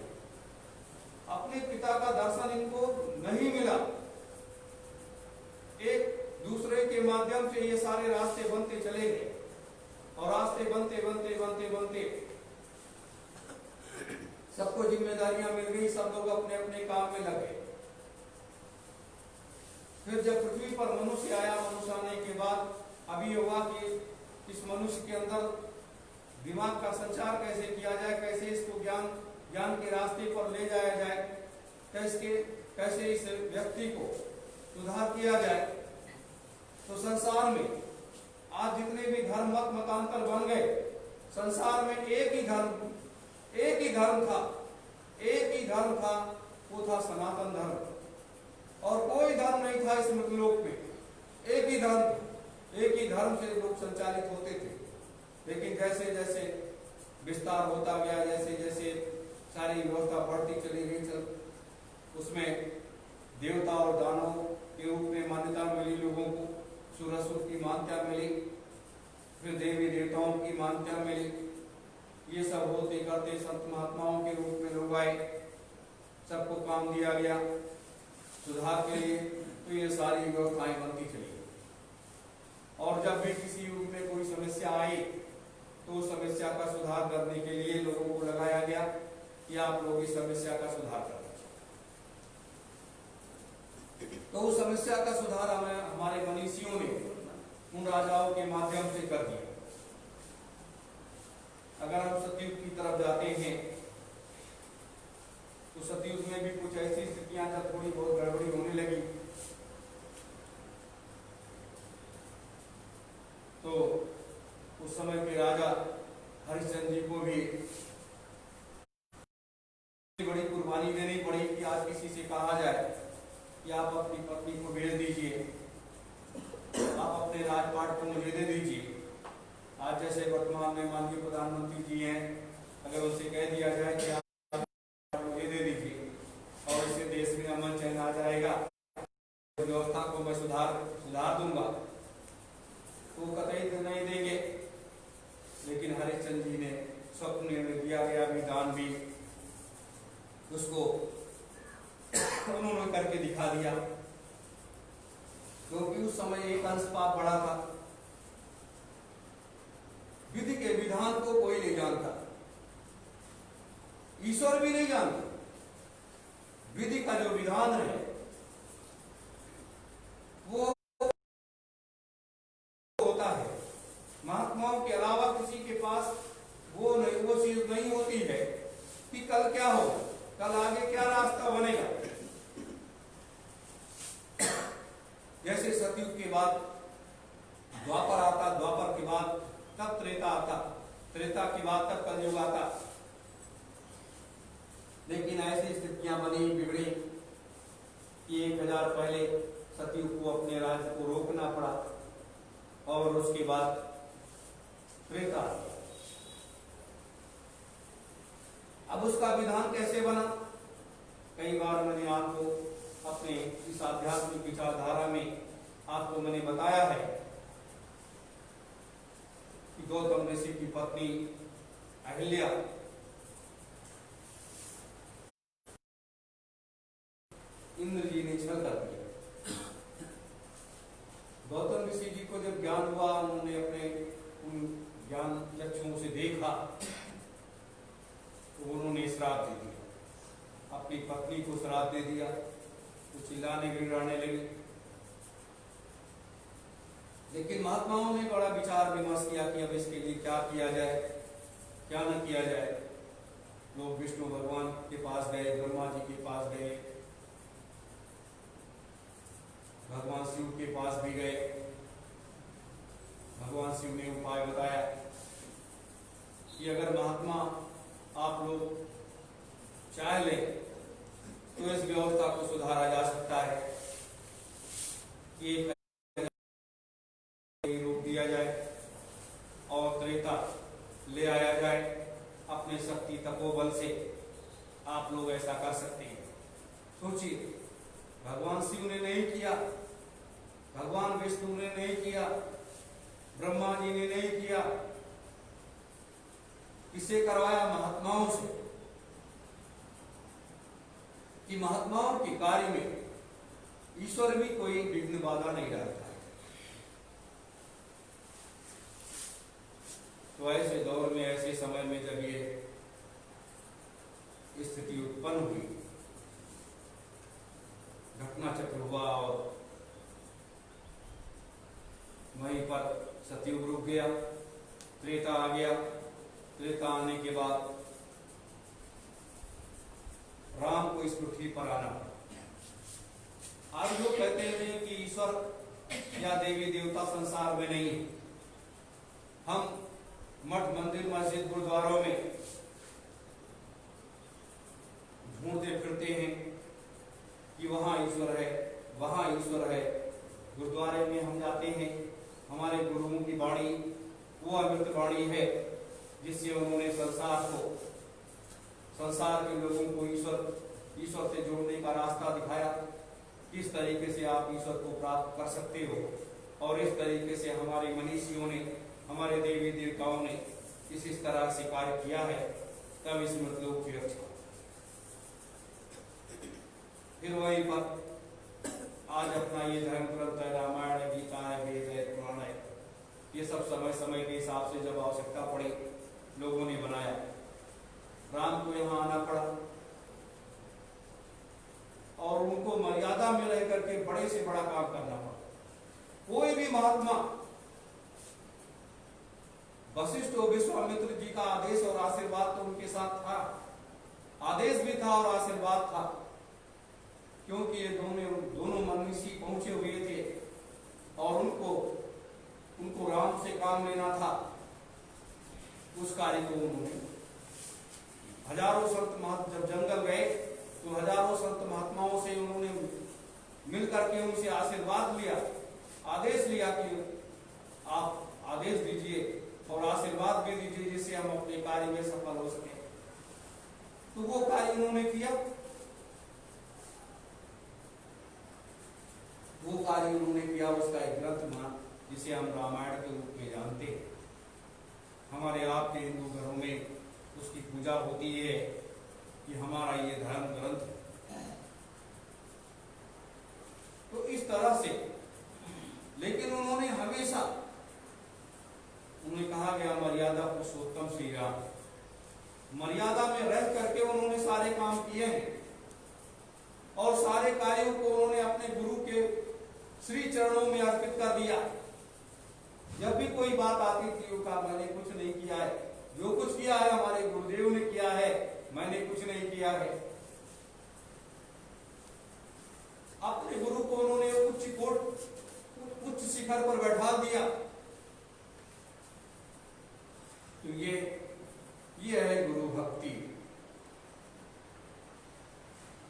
Speaker 1: अपने पिता का दर्शन इनको नहीं मिला। एक दूसरे के माध्यम से ये सारे रास्ते बनते चले गए और रास्ते बनते बनते बनते बनते सबको जिम्मेदारियां मिल गई, सब लोग अपने अपने काम में लगे। फिर जब पृथ्वी पर मनुष्य आया, मनुष्य आने के बाद अभी हुआ कि इस मनुष्य के अंदर दिमाग का संचार कैसे किया जाए, कैसे इसको ज्ञान के रास्ते पर ले जाया जाए, कैसे इस व्यक्ति को सुधार किया जाए। तो संसार में आज जितने भी धर्म मत मतांतर बन गए, संसार में एक ही धर्म था, वो था सनातन धर्म। और कोई धर्म नहीं था इस मृतलोक में, एक ही धर्म से लोग संचालित होते थे। लेकिन जैसे जैसे विस्तार होता गया, जैसे जैसे सारी व्यवस्था बढ़ती चली गई, उसमें देवता और दानव के रूप में मान्यता मिली लोगों को, सुर की मान्यता मिली, फिर देवी देवताओं की मान्यता मिली। ये सब होते करते संत महात्माओं के रूप में लोग आए, सबको काम दिया गया सुधार के लिए। तो ये सारी व्यवस्थाएं बनती चली गई। और जब भी किसी युग में कोई समस्या आई तो उस समस्या का सुधार करने के लिए लोगों को लगाया गया कि आप लोग इस समस्या का सुधार करें। तो उस समस्या का सुधार हमारे मनीषियों ने उन राजाओं के माध्यम से कर दिया। अगर हम सतयुग की तरफ जाते हैं तो सतयुग में भी कुछ ऐसी स्थितियां जब थोड़ी बहुत गड़बड़ी होने लगी तो उस समय के राजा हरिश्चंद्र जी को भी बड़ी कुर्बानी देनी पड़ी कि आज किसी से कहा जाए कि आप अपनी पत्नी को भेज दीजिए, आप अपने राजपाट को मुझे दे दीजिए। आज जैसे वर्तमान में माननीय प्रधानमंत्री जी हैं, अगर उनसे कह दिया जाए कि आप मुझे दे दीजिए और इससे देश में अमन चैन आ जाएगा, व्यवस्था को मैं सुधार दूंगा, तो कतई नहीं देंगे। लेकिन हरिश्चंद्र जी ने स्वप्न में दिया गया भी दान भी उसको उन्होंने करके दिखा दिया, क्योंकि उस समय एक अंश पाप बड़ा था। विधि के विधान को कोई नहीं जानता, ईश्वर भी नहीं जानता। विधि का जो विधान है वो होता है, महात्माओं के अलावा किसी के पास वो चीज नहीं होती है कि कल क्या होगा, कल आगे क्या रास्ता बनेगा। जैसे सतयुग के बाद द्वापर आता, द्वापर के बाद तब त्रेता आता, त्रेता के बाद तब कलयुग आता। लेकिन ऐसी स्थितियां बनी बिगड़ी कि 1000 पहले सतयुग को अपने राज्य को रोकना पड़ा और उसके बाद त्रेता। अब उसका विधान कैसे बना? कई बार मैंने आपको अपने इस आध्यात्मिक विचारधारा में आपको मैंने बताया है कि गौतम ऋषि की पत्नी अहिल्या इंद्र जी ने छल कर दिया। गौतम ऋषि जी को जब ज्ञान हुआ, उन्होंने अपने उन ज्ञान चक्षुओं से देखा तो उन्होंने श्राप दे दिया, अपनी पत्नी को श्राप दे दिया। तो चिल्लाने गिड़ाने लगे। लेकिन महात्माओं ने बड़ा विचार विमर्श किया कि अब इसके लिए क्या किया जाए, क्या न किया जाए। लोग विष्णु भगवान के पास गए, ब्रह्मा जी के पास गए, भगवान शिव के पास भी गए, भगवान शिव ने उपाय बताया कि अगर महात्मा आप लोग चाह लें तो इस व्यवस्था को सुधारा जा सकता है कि एक रोक दिया जाए और त्रेता ले आया जाए। अपने शक्ति तपोबल से आप लोग ऐसा कर सकते हैं। सोचिए, भगवान शिव ने नहीं किया, भगवान विष्णु ने नहीं किया, ब्रह्मा जी ने नहीं किया, इसे करवाया महात्माओं से कि महात्माओं के कार्य में ईश्वर भी कोई विघ्न बाधा नहीं डालता है। तो ऐसे दौर में, ऐसे समय में जब ये स्थिति उत्पन्न हुई, घटना चक्र हुआ और वहीं पर सतयुग रुक गया, त्रेता आ गया। त्रेता आने के बाद राम को इस पृथ्वी पर आना पड़ा। आज लोग कहते हैं कि ईश्वर या देवी देवता संसार में नहीं है। हम मठ, मंदिर, मस्जिद, गुरुद्वारों में ढूंढते फिरते हैं कि वहां ईश्वर है, वहां ईश्वर है। गुरुद्वारे में हम जाते हैं, हमारे गुरुओं की वाणी वो अमृत वाणी है जिससे उन्होंने संसार के लोगों को ईश्वर से जोड़ने का रास्ता दिखाया। किस तरीके से आप ईश्वर को प्राप्त कर सकते हो, और इस तरीके से हमारे मनीषियों ने, हमारे देवी देवताओं ने इस तरह से कार्य किया है। तब इस मतलब की रक्षा। फिर वहीं पर आज अपना ये धर्म ग्रंथ है, रामायण है, गीता है, वेद है, पुराण है, ये सब समय समय के हिसाब से जब आवश्यकता पड़ी लोगों ने बनाया। राम को यहाँ आना पड़ा और उनको मर्यादा में रह करके बड़े से बड़ा काम करना पड़ा। कोई भी महात्मा, वशिष्ठ और विश्वामित्र जी का आदेश और आशीर्वाद तो उनके साथ था, आदेश भी था और आशीर्वाद था, क्योंकि ये दोनों मनीषी पहुंचे हुए थे और उनको राम से काम लेना था। उस कार्य को उन्होंने, हजारों संत महात्मा जब जंगल गए तो हजारों संत महात्माओं से उन्होंने मिल करके उनसे आशीर्वाद लिया, आदेश लिया कि आप आदेश दीजिए और आशीर्वाद भी दीजिए जिससे हम अपने कार्य में सफल हो सके। तो वो कार्य उन्होंने किया, वो कार्य उन्होंने किया। उसका एक ग्रंथ बना जिसे हम रामायण के रूप में जानते हैं। हमारे आपके हिंदू घरों में उसकी पूजा होती है कि हमारा ये धर्म ग्रंथ है। तो इस तरह से, लेकिन उन्होंने हमेशा, उन्हें कहा गया मर्यादा पुरुषोत्तम श्री राम, मर्यादा में रह करके उन्होंने सारे काम किए हैं और सारे कार्यों को उन्होंने अपने गुरु के श्री चरणों में अर्पित कर दिया। जब भी कोई बात आती थी वो कहा मैंने कुछ नहीं किया है, जो कुछ किया है हमारे गुरुदेव ने किया है, मैंने कुछ नहीं किया है। अपने गुरु को उन्होंने उच्च शिखर पर बैठा दिया। तो ये है गुरु भक्ति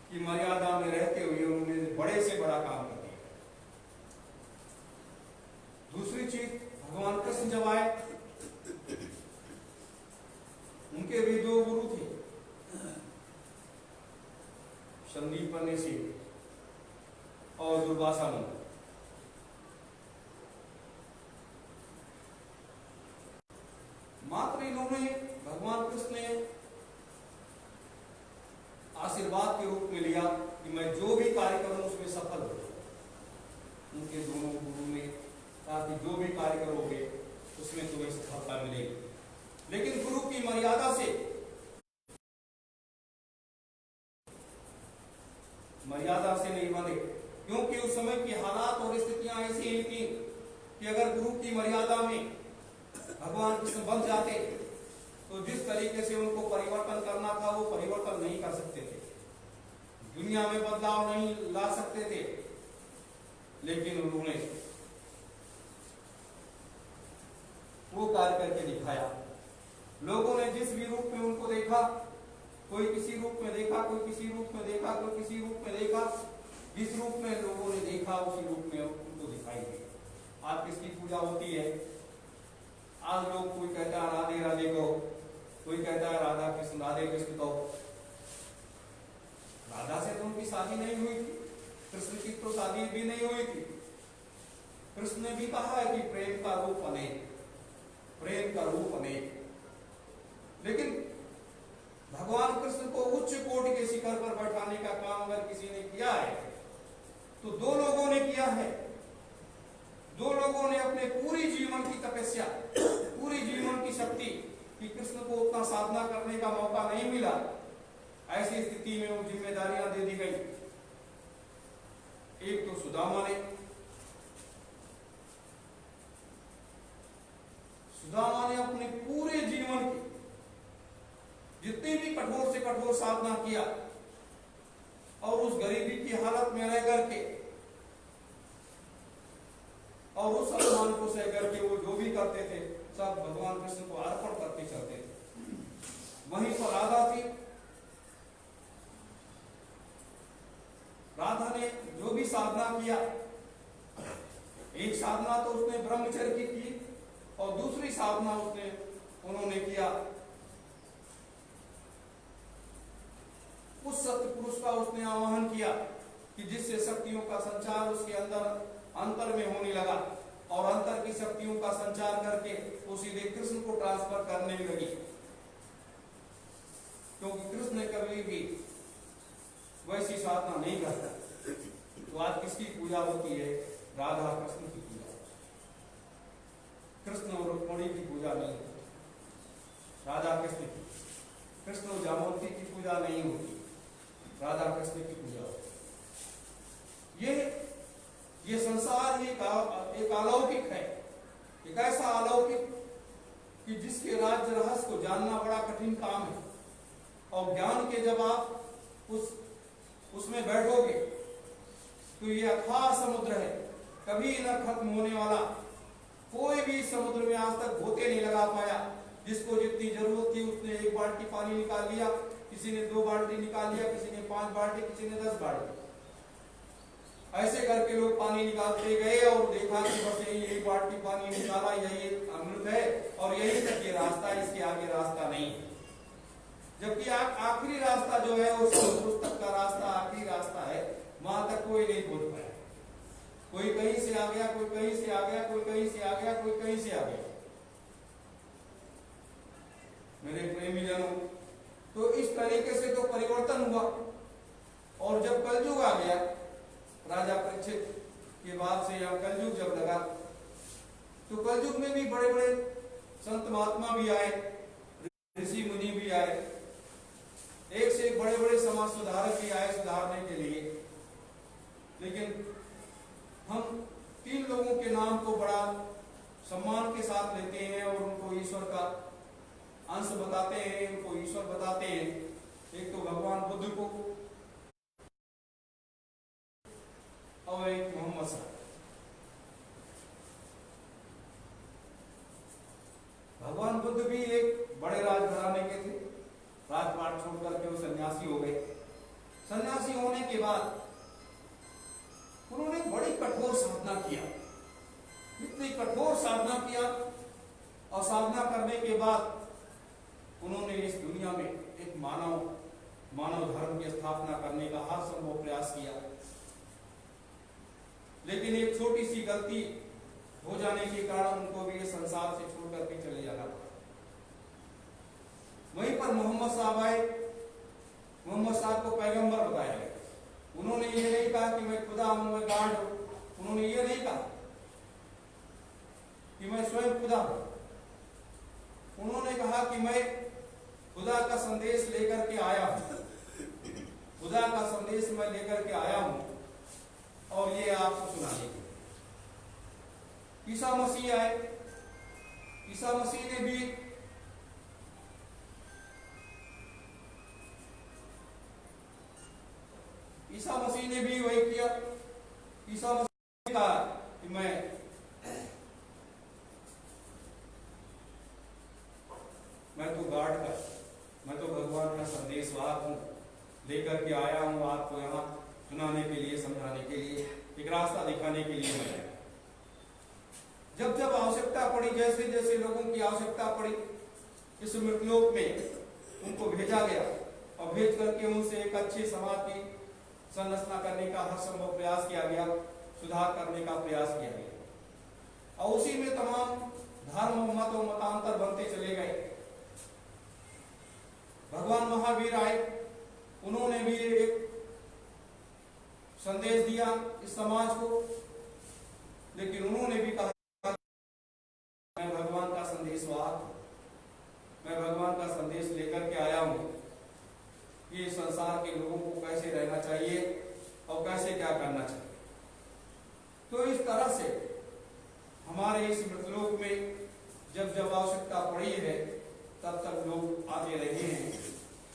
Speaker 1: की मर्यादा में रहते हुए उन्होंने बड़े से बड़ा काम कर दिया। दूसरी चीज, भगवान कृष्ण जब आए, उनके भी दो गुरु थे, संदीपन ऋषि और दुर्वासा मुनि। मात्र इन्होंने, भगवान कृष्ण ने आशीर्वाद के रूप में लिया कि मैं जो भी कार्य करूं उसमें सफल हो। उनके दोनों गुरु ने कहा कि जो भी कार्य करोगे उसमें तुम्हें सफलता मिलेगी, लेकिन गुरु की मर्यादा से नहीं बने, क्योंकि उस समय की हालात और स्थितियां ऐसी ही थी कि अगर गुरु की मर्यादा में भगवान कृष्ण बन जाते तो जिस तरीके से उनको परिवर्तन करना था वो परिवर्तन नहीं कर सकते थे, दुनिया में बदलाव नहीं ला सकते थे। लेकिन उन्होंने करके दिखाया। लोगों ने जिस भी रूप में उनको देखा, कोई किसी रूप में देखा, कोई किसी रूप में देखा, कोई किसी रूप में देखा, जिस रूप में लोगों ने देखा उसी रूप में उनको दिखाई दिया। आज किसकी पूजा होती है? आज लोग, कोई कहता है राधे राधे को, कोई कहता है राधा कृष्ण, राधे कृष्ण को। राधा से तो उनकी शादी नहीं हुई थी, कृष्ण की तो शादी भी नहीं हुई थी। कृष्ण ने भी कहा है कि प्रेम का रूप अनेक, प्रेम का रूप अनेक। लेकिन भगवान कृष्ण को उच्च कोटि के शिखर पर बैठाने का काम अगर किसी ने किया है तो दो लोगों ने किया है। दो लोगों ने अपने पूरी जीवन की तपस्या, पूरी जीवन की शक्ति, कि कृष्ण को उतना साधना करने का मौका नहीं मिला, ऐसी स्थिति में वो जिम्मेदारियां दे दी गई। एक तो सुदामा ने अपने पूरे जीवन की जितनी भी कठोर से कठोर साधना किया और उस गरीबी की हालत में रह करके और उस अपमान को सह करके वो जो भी करते थे सब भगवान कृष्ण को अर्पण करके चलते थे। वहीं पर राधा थी। राधा ने जो भी साधना किया, एक साधना तो उसने ब्रह्मचर्य की और दूसरी साधना उन्होंने किया उस सत्य पुरुष का उसने आवाहन किया कि जिससे शक्तियों का संचार उसके अंदर अंतर में होने लगा और अंतर की शक्तियों का संचार करके वो सीधे कृष्ण को ट्रांसफर करने लगी। क्योंकि कृष्ण कभी भी वैसी साधना नहीं करता। तो आज किसकी पूजा होती है? राधा कृष्ण की पूजा। कृष्ण और रुक्मिणी की पूजा नहीं होती, राधा कृष्ण की। कृष्ण और जामवंती की पूजा नहीं होती, राधा कृष्ण की पूजा होती। ये संसार एक अलौकिक है, एक ऐसा अलौकिक कि जिसके राज्य रहस्य को जानना बड़ा कठिन काम है। और ज्ञान के जब आप उसमें बैठोगे तो ये अथाह समुद्र है, कभी न खत्म होने वाला। कोई भी समुद्र में आज तक धोखे नहीं लगा पाया। जिसको जितनी जरूरत थी उसने 1 बाल्टी पानी निकाल लिया, किसी ने 2 बाल्टी निकाल लिया, किसी ने 5 बाल्टी, किसी ने 10 बाल्टी। ऐसे करके लोग पानी निकालते गए और देखा कि बस यही 1 बाल्टी पानी निकाला, यही अमृत है और यही तक ये रास्ता है, इसके आगे रास्ता नहीं है। जबकि आखिरी रास्ता जो है वो उस तक का रास्ता आखिरी रास्ता है, वहां तक कोई नहीं पहुंच पाया। कोई कहीं से आ गया, कोई कहीं से आ गया, कोई कहीं से आ गया, कोई कहीं से आ गया। मेरे प्रेमी जनों, तो इस तरीके से तो परिवर्तन हुआ। और जब कलयुग आ गया, राजा परीक्षित के बाद से यहाँ कलयुग जब लगा, तो कलयुग में भी बड़े बड़े संत महात्मा भी आए, ऋषि मुनि भी आए, एक से एक बड़े बड़े समाज सुधारक भी आए सुधारने के लिए। लेकिन हम 3 लोगों के नाम को बड़ा सम्मान के साथ लेते हैं और उनको ईश्वर का अंश बताते हैं, उनको ईश्वर बताते हैं। एक तो भगवान बुद्ध को और एक मोहम्मद साहब। भगवान बुद्ध भी एक बड़े राजघराने के थे, राजपाट छोड़कर के वो सन्यासी हो गए। सन्यासी होने के बाद उन्होंने बड़ी कठोर साधना किया, इतनी कठोर साधना किया और साधना करने के बाद उन्होंने इस दुनिया में एक मानव धर्म की स्थापना करने का हर संभव प्रयास किया। लेकिन एक छोटी सी गलती हो जाने के कारण उनको भी ये संसार से छोड़ करके चले जाना पड़ा। वहीं पर मोहम्मद साहब आए। मोहम्मद साहब को पैगंबर बताया गया। उन्होंने ये नहीं कहा कि मैं खुदा हूं, मैं गॉड हूं। उन्होंने ये नहीं कहा कि मैं स्वयं खुदा हूं। उन्होंने कहा कि मैं खुदा का संदेश लेकर के आया हूं, खुदा का संदेश मैं लेकर के आया हूं और ये आपको सुनाने के लिए। ईसा मसीह आए। ईसा मसीह ने भी वही किया। ईसा मसीह ने कहा कि मैं को गाड़ कर, मैं तो भगवान का संदेशवाहक हूँ, लेकर के आया हूँ आपको यहाँ सुनाने के लिए, समझाने के लिए, एक रास्ता दिखाने के लिए मैं आया। जब जब आवश्यकता पड़ी, जैसे जैसे लोगों की आवश्यकता पड़ी, इस मृतलोक में उनको भेजा गया और भेज करके उनसे एक अच्छे समाज की संरचना करने का हर संभव प्रयास किया गया, सुधार करने का प्रयास किया गया। और उसी में तमाम धर्म, मत और मतांतर बनते चले गए। भगवान महावीर आए, उन्होंने भी एक संदेश दिया इस समाज को, लेकिन उन्होंने भी कहा मैं भगवान का संदेशवाहक हूं, मैं भगवान का संदेश लेकर के आया हूं कि संसार के लोगों को कैसे रहना चाहिए और कैसे क्या करना चाहिए। तो इस तरह से हमारे इस मृतलोक में जब जब आवश्यकता पड़ी है, तब तक लोग आते रहे हैं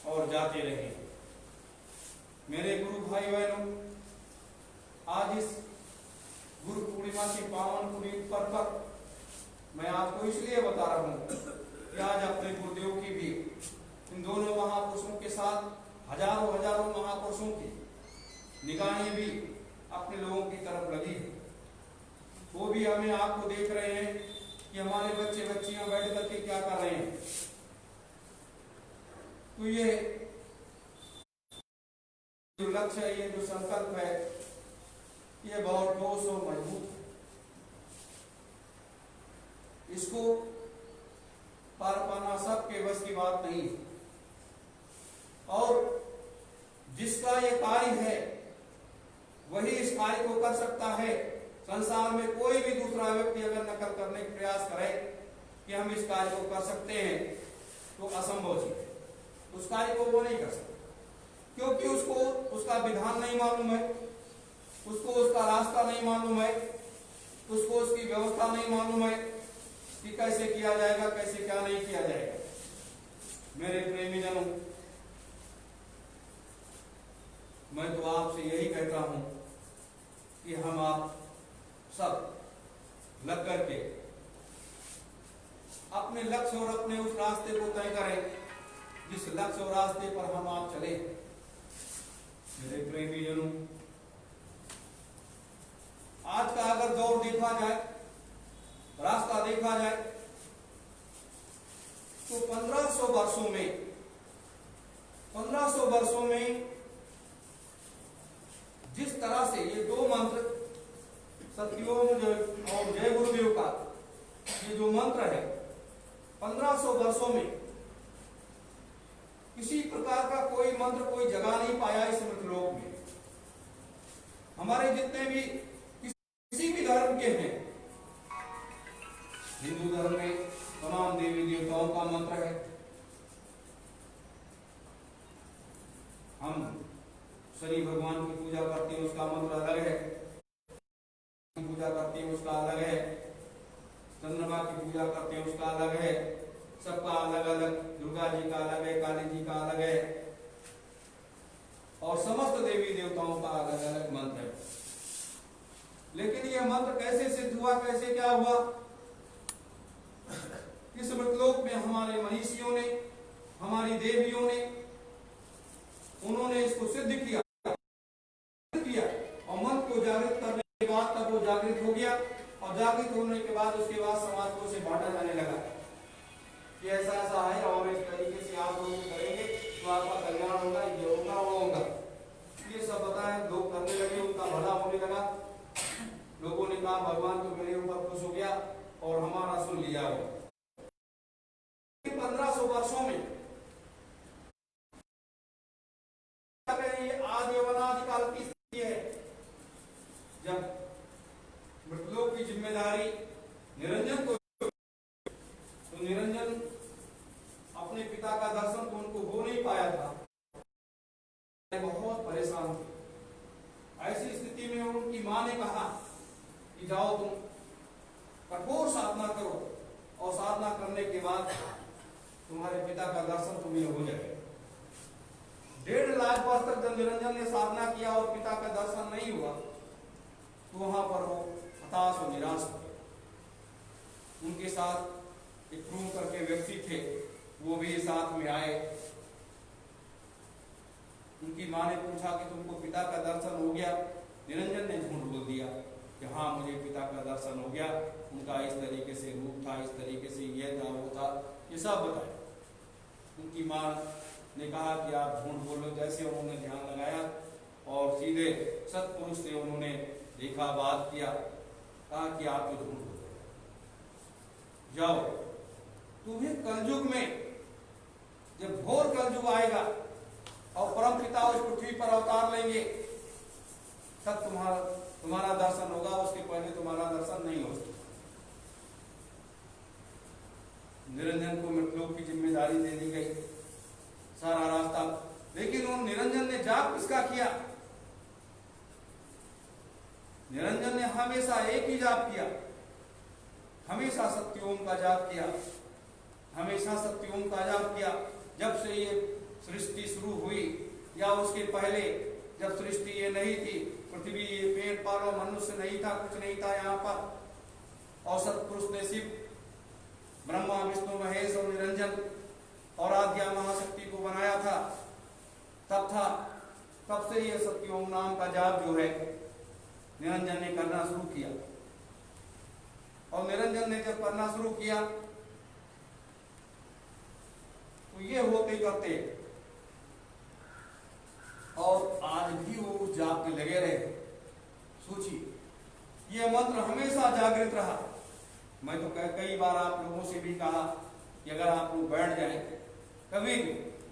Speaker 1: और जाते रहे हैं। मेरे गुरु भाई बहनों, आज इस गुरु पूर्णिमा की पावन पुनीत पर्व पर मैं आपको इसलिए बता रहा हूं कि आज अपने गुरुदेव की भी, इन दोनों महापुरुषों के साथ हजारों हजारों महापुरुषों की निगाहें भी अपने लोगों की तरफ लगी है। वो भी हमें आपको देख रहे हैं कि हमारे बच्चे बच्चियां बैठ करके क्या कर रहे हैं। तो ये जो लक्ष्य है, ये जो संकल्प है, ये बहुत ठोस और मजबूत है। इसको पार पाना सबके बस की बात नहीं है, और जिसका ये कार्य है वही इस कार्य को कर सकता है। संसार में कोई भी दूसरा व्यक्ति अगर नकल करने का प्रयास करे कि हम इस कार्य को कर सकते हैं, तो असंभव चीज है, उस कार्य को वो नहीं कर सकता, क्योंकि उसको उसका विधान नहीं मालूम है, उसको उसका रास्ता नहीं मालूम है, उसको उसकी व्यवस्था नहीं मालूम है कि कैसे किया जाएगा, कैसे क्या नहीं किया जाएगा। मेरे प्रेमी जनों, मैं तो आपसे यही कहता हूं कि हम आप सब लग करके अपने लक्ष्य और अपने उस रास्ते को तय करें जिस लक्ष्य और रास्ते पर हम आप चले। मेरे प्रेमी जनों, आज का अगर दौर देखा जाए, रास्ता देखा जाए, तो 1500 वर्षों में जिस तरह से ये दो मंत्र सत्योम और जय गुरुदेव का ये जो मंत्र है, 1500 वर्षों में किसी प्रकार का कोई मंत्र कोई जगह नहीं पाया इस मृतलोक में। हमारे जितने भी किसी भी धर्म के हैं, हिंदू धर्म में तमाम देवी देवताओं का मंत्र है, हम शनि भगवान की पूजा करते हैं उसका मंत्र अलग है, पूजा करते हैं उसका अलग है, चंद्रमा की पूजा करते हैं उसका अलग है, सबका अलग अलग, दुर्गा जी का अलग है, काली जी का अलग है, और समस्त देवी देवताओं का अलग अलग मंत्र है। लेकिन यह मंत्र कैसे सिद्ध हुआ, कैसे क्या हुआ? इस मृतलोक में हमारे मनीषियों ने, हमारी देवियों ने, उन्होंने इसको सिद्ध किया और मन को जागृत करने के बाद तब वो जागृत हो गया, और जागृत होने के बाद उसके बाद समाज को उसे बांटा जाने लगा कि ऐसा ऐसा है और इस तरीके से आप लोग करेंगे तो आपका कल्याण होगा, ये होगा, वो होगा। ये सब बताएं, लोग करने लगे, उनका भला होने लगा। लोगों ने कहा भगवान तो मेरे ऊपर खुश हो गया और हमारा सुन लिया हो। 1500 वर्षों में आदि अनादि काल की स्थिति है, जब मृतलोक की जिम्मेदारी निरंजन को, तो निरंजन अपने पिता का दर्शन तो उनको हो नहीं पाया था, बहुत परेशान थे। ऐसी स्थिति में उनकी मां ने कहा कि जाओ तुम कठोर साधना करो, और साधना करने के बाद तुम्हारे पिता का दर्शन तुम्हें हो जाएगा। 1.5 लाख वर्ष तक जब निरंजन ने साधना किया और पिता का दर्शन नहीं हुआ, तो वहां पर वो हताश और निराश हो गए। उनके साथ एक क्रूर करके व्यक्ति थे, वो भी साथ में आए। उनकी माँ ने पूछा कि तुमको पिता का दर्शन हो गया? निरंजन ने झूठ बोल दिया कि हाँ, मुझे पिता का दर्शन हो गया, उनका इस तरीके से रूप था, इस तरीके से ये था, वो था, ये सब बताया। उनकी माँ ने कहा कि आप झूठ बोलो। जैसे उन्होंने ध्यान लगाया और सीधे सत्पुरुष से उन्होंने देखा, बात किया, कहा कि आप तो झूठ बोल रहे हो, जाओ, तुम्हें कलयुग में जब घोर कलयुग आएगा और परम पिता उस पृथ्वी पर अवतार लेंगे, तब तुम्हारा दर्शन होगा, उसके पहले तुम्हारा दर्शन नहीं हो सकता। निरंजन को मृतलोक की जिम्मेदारी दे दी गई, सारा रास्ता। लेकिन उन निरंजन ने जाप किसका किया? निरंजन ने हमेशा एक ही जाप किया, हमेशा सत्योम का जाप किया, हमेशा सत्योम का जाप किया। जब से ये सृष्टि शुरू हुई या उसके पहले जब सृष्टि ये नहीं थी, पृथ्वी, ये पेड़ पालो, मनुष्य नहीं था, कुछ नहीं था यहाँ पर, और सत्पुरुष ने शिव, ब्रह्मा, विष्णु, महेश और निरंजन और आद्या महाशक्ति को बनाया था, तब से ये सत्योम नाम का जाप जो है निरंजन ने करना शुरू किया। और निरंजन ने जब करना शुरू किया तो ये होते करते, और आज भी वो उस जाप के लगे रहे। सोचिए, ये मंत्र हमेशा जागृत रहा। मैं तो कई बार आप लोगों से भी कहा कि अगर आप लोग बैठ जाएं कभी,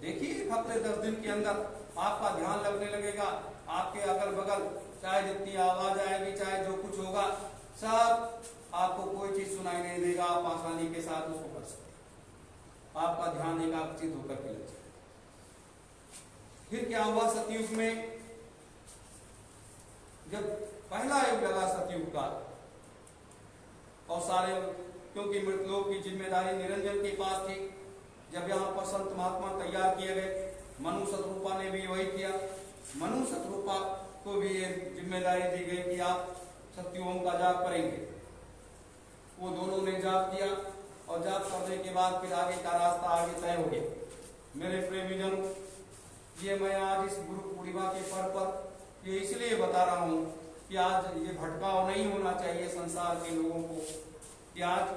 Speaker 1: देखिए 1 हफ्ते 10 दिन के अंदर आपका ध्यान लगने लगेगा। आपके अगल बगल चाहे जितनी आवाज आएगी, चाहे जो कुछ होगा, सब आपको कोई चीज सुनाई नहीं देगा। आप आसानी के साथ उसको कर सकते, आपका ध्यान एकाग्रचित होकर के लग जाए। फिर क्या हुआ सतयुग में? जब पहला युग लगा सतयुग का, और सारे, क्योंकि मृतलोक की जिम्मेदारी निरंजन के पास थी, जब यहाँ पर संत महात्मा तैयार किए गए, मनु शतरूपा ने भी वही किया। मनु शतरूपा को भी ये जिम्मेदारी दी गई कि आप सत्योम का जाप करेंगे। वो दोनों ने जाप किया, और जाप करने के बाद फिर आगे का रास्ता आगे तय हो गया। मेरे प्रेमीजन, ये मैं आज इस गुरु पूर्णिमा के पर्व पर ये इसलिए बता रहा हूँ कि आज ये भटकाव नहीं होना चाहिए संसार के लोगों को, कि आज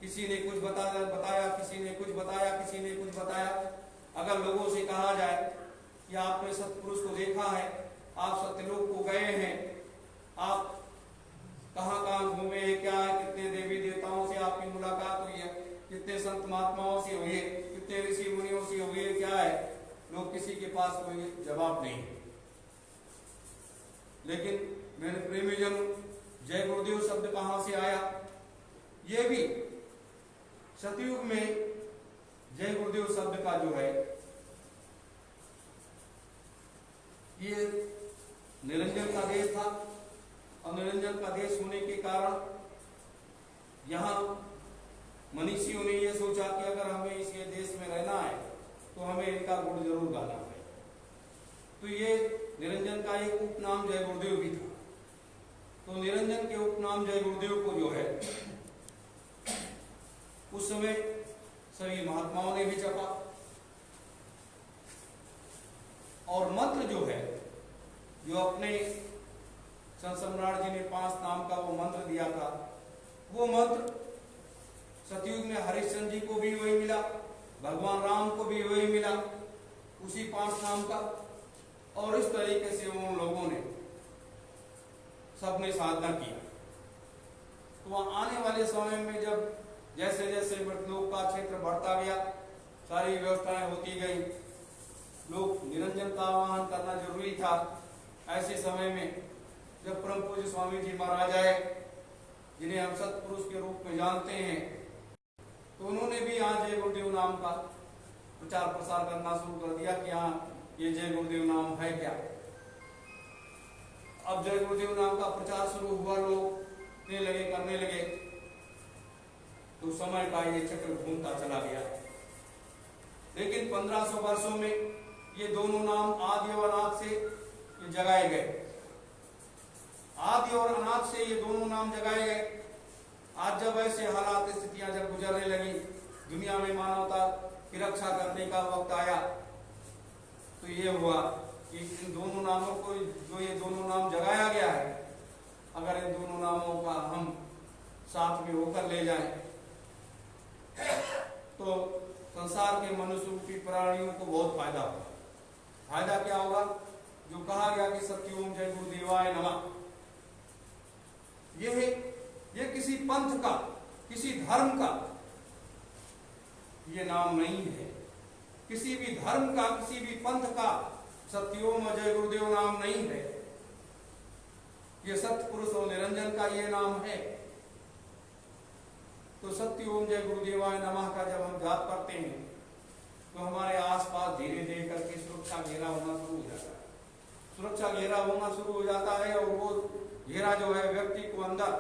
Speaker 1: किसी ने कुछ बताया, किसी ने कुछ बताया, किसी ने कुछ बताया। अगर लोगों से कहा जाए कि आपने सत्पुरुष को देखा है, आप सत्यलोक को गए हैं, आप कहाँ कहाँ घूमे हैं, क्या है, कितने देवी देवताओं से आपकी मुलाकात हुई है, कितने संत महात्माओं से हुई है, कितने ऋषि मुनियों से हुई है, क्या है, लोग किसी के पास कोई जवाब नहीं। लेकिन मेरे प्रेमीजन, जय गुरुदेव शब्द कहां से आया? ये भी सतयुग में जय गुरुदेव शब्द का जो है, ये निरंजन का देश था, और निरंजन का देश होने के कारण यहाँ मनीषियों ने ये सोचा कि अगर हमें इस देश में रहना है तो हमें इनका गुण जरूर गाना है। तो ये निरंजन का एक उपनाम जय गुरुदेव भी था। तो निरंजन के उपनाम जय गुरुदेव को जो है उस समय सभी महात्माओं ने भी जपा, और मंत्र जो है, जो अपने संत सम्राट जी ने 5 नाम का वो मंत्र दिया था, वो मंत्र सतयुग में हरिश्चंद्र जी को भी वही मिला, भगवान राम को भी वही मिला, उसी 5 नाम का। और इस तरीके से उन लोगों ने सबने साधना किया। तो आने वाले समय में जब जैसे जैसे मृतलोक का क्षेत्र बढ़ता गया, सारी व्यवस्थाएं होती गई, लोग निरंजन का आवाहन करना जरूरी था। ऐसे समय में जब परम पूज्य स्वामी जी महाराज आए, जिन्हें हम सत्पुरुष के रूप में जानते हैं, तो उन्होंने भी यहाँ जय गुरुदेव नाम का प्रचार प्रसार करना शुरू कर दिया कि हाँ, ये जय गुरुदेव नाम है क्या। अब जय गुरुदेव नाम का प्रचार शुरू हुआ, लोग करने लगे, तो समय का ये चक्र घूमता चला गया। लेकिन 1500 वर्षों में ये दोनों नाम आदि और अनाथ से ये जगाए गए। आदि और अनाथ से ये दोनों नाम जगाए गए। आज जब ऐसे हालात स्थितियां जब गुजरने लगी, दुनिया में मानवता की रक्षा करने का वक्त आया तो ये हुआ कि इन दोनों नामों को, जो ये दोनों नाम जगाया गया है, अगर इन दोनों नामों का हम साथ में होकर ले जाएं तो संसार के मनुष्य रूपी प्राणियों को बहुत फायदा होगा। फायदा क्या होगा? जो कहा गया कि सत्योम जय गुरुदेवाय नमः, ये किसी पंथ का, किसी धर्म का ये नाम नहीं है। किसी भी धर्म का, किसी भी पंथ का सत्योम जय गुरुदेव नाम नहीं है। ये सत्य पुरुष और निरंजन का ये नाम है। तो सत्य ओम जय गुरुदेवाय नमः का जब हम जाप करते हैं तो हमारे आसपास धीरे धीरे करके सुरक्षा घेरा होना शुरू हो जाता है। सुरक्षा घेरा होना शुरू हो जाता है और वो घेरा जो है व्यक्ति को अंदर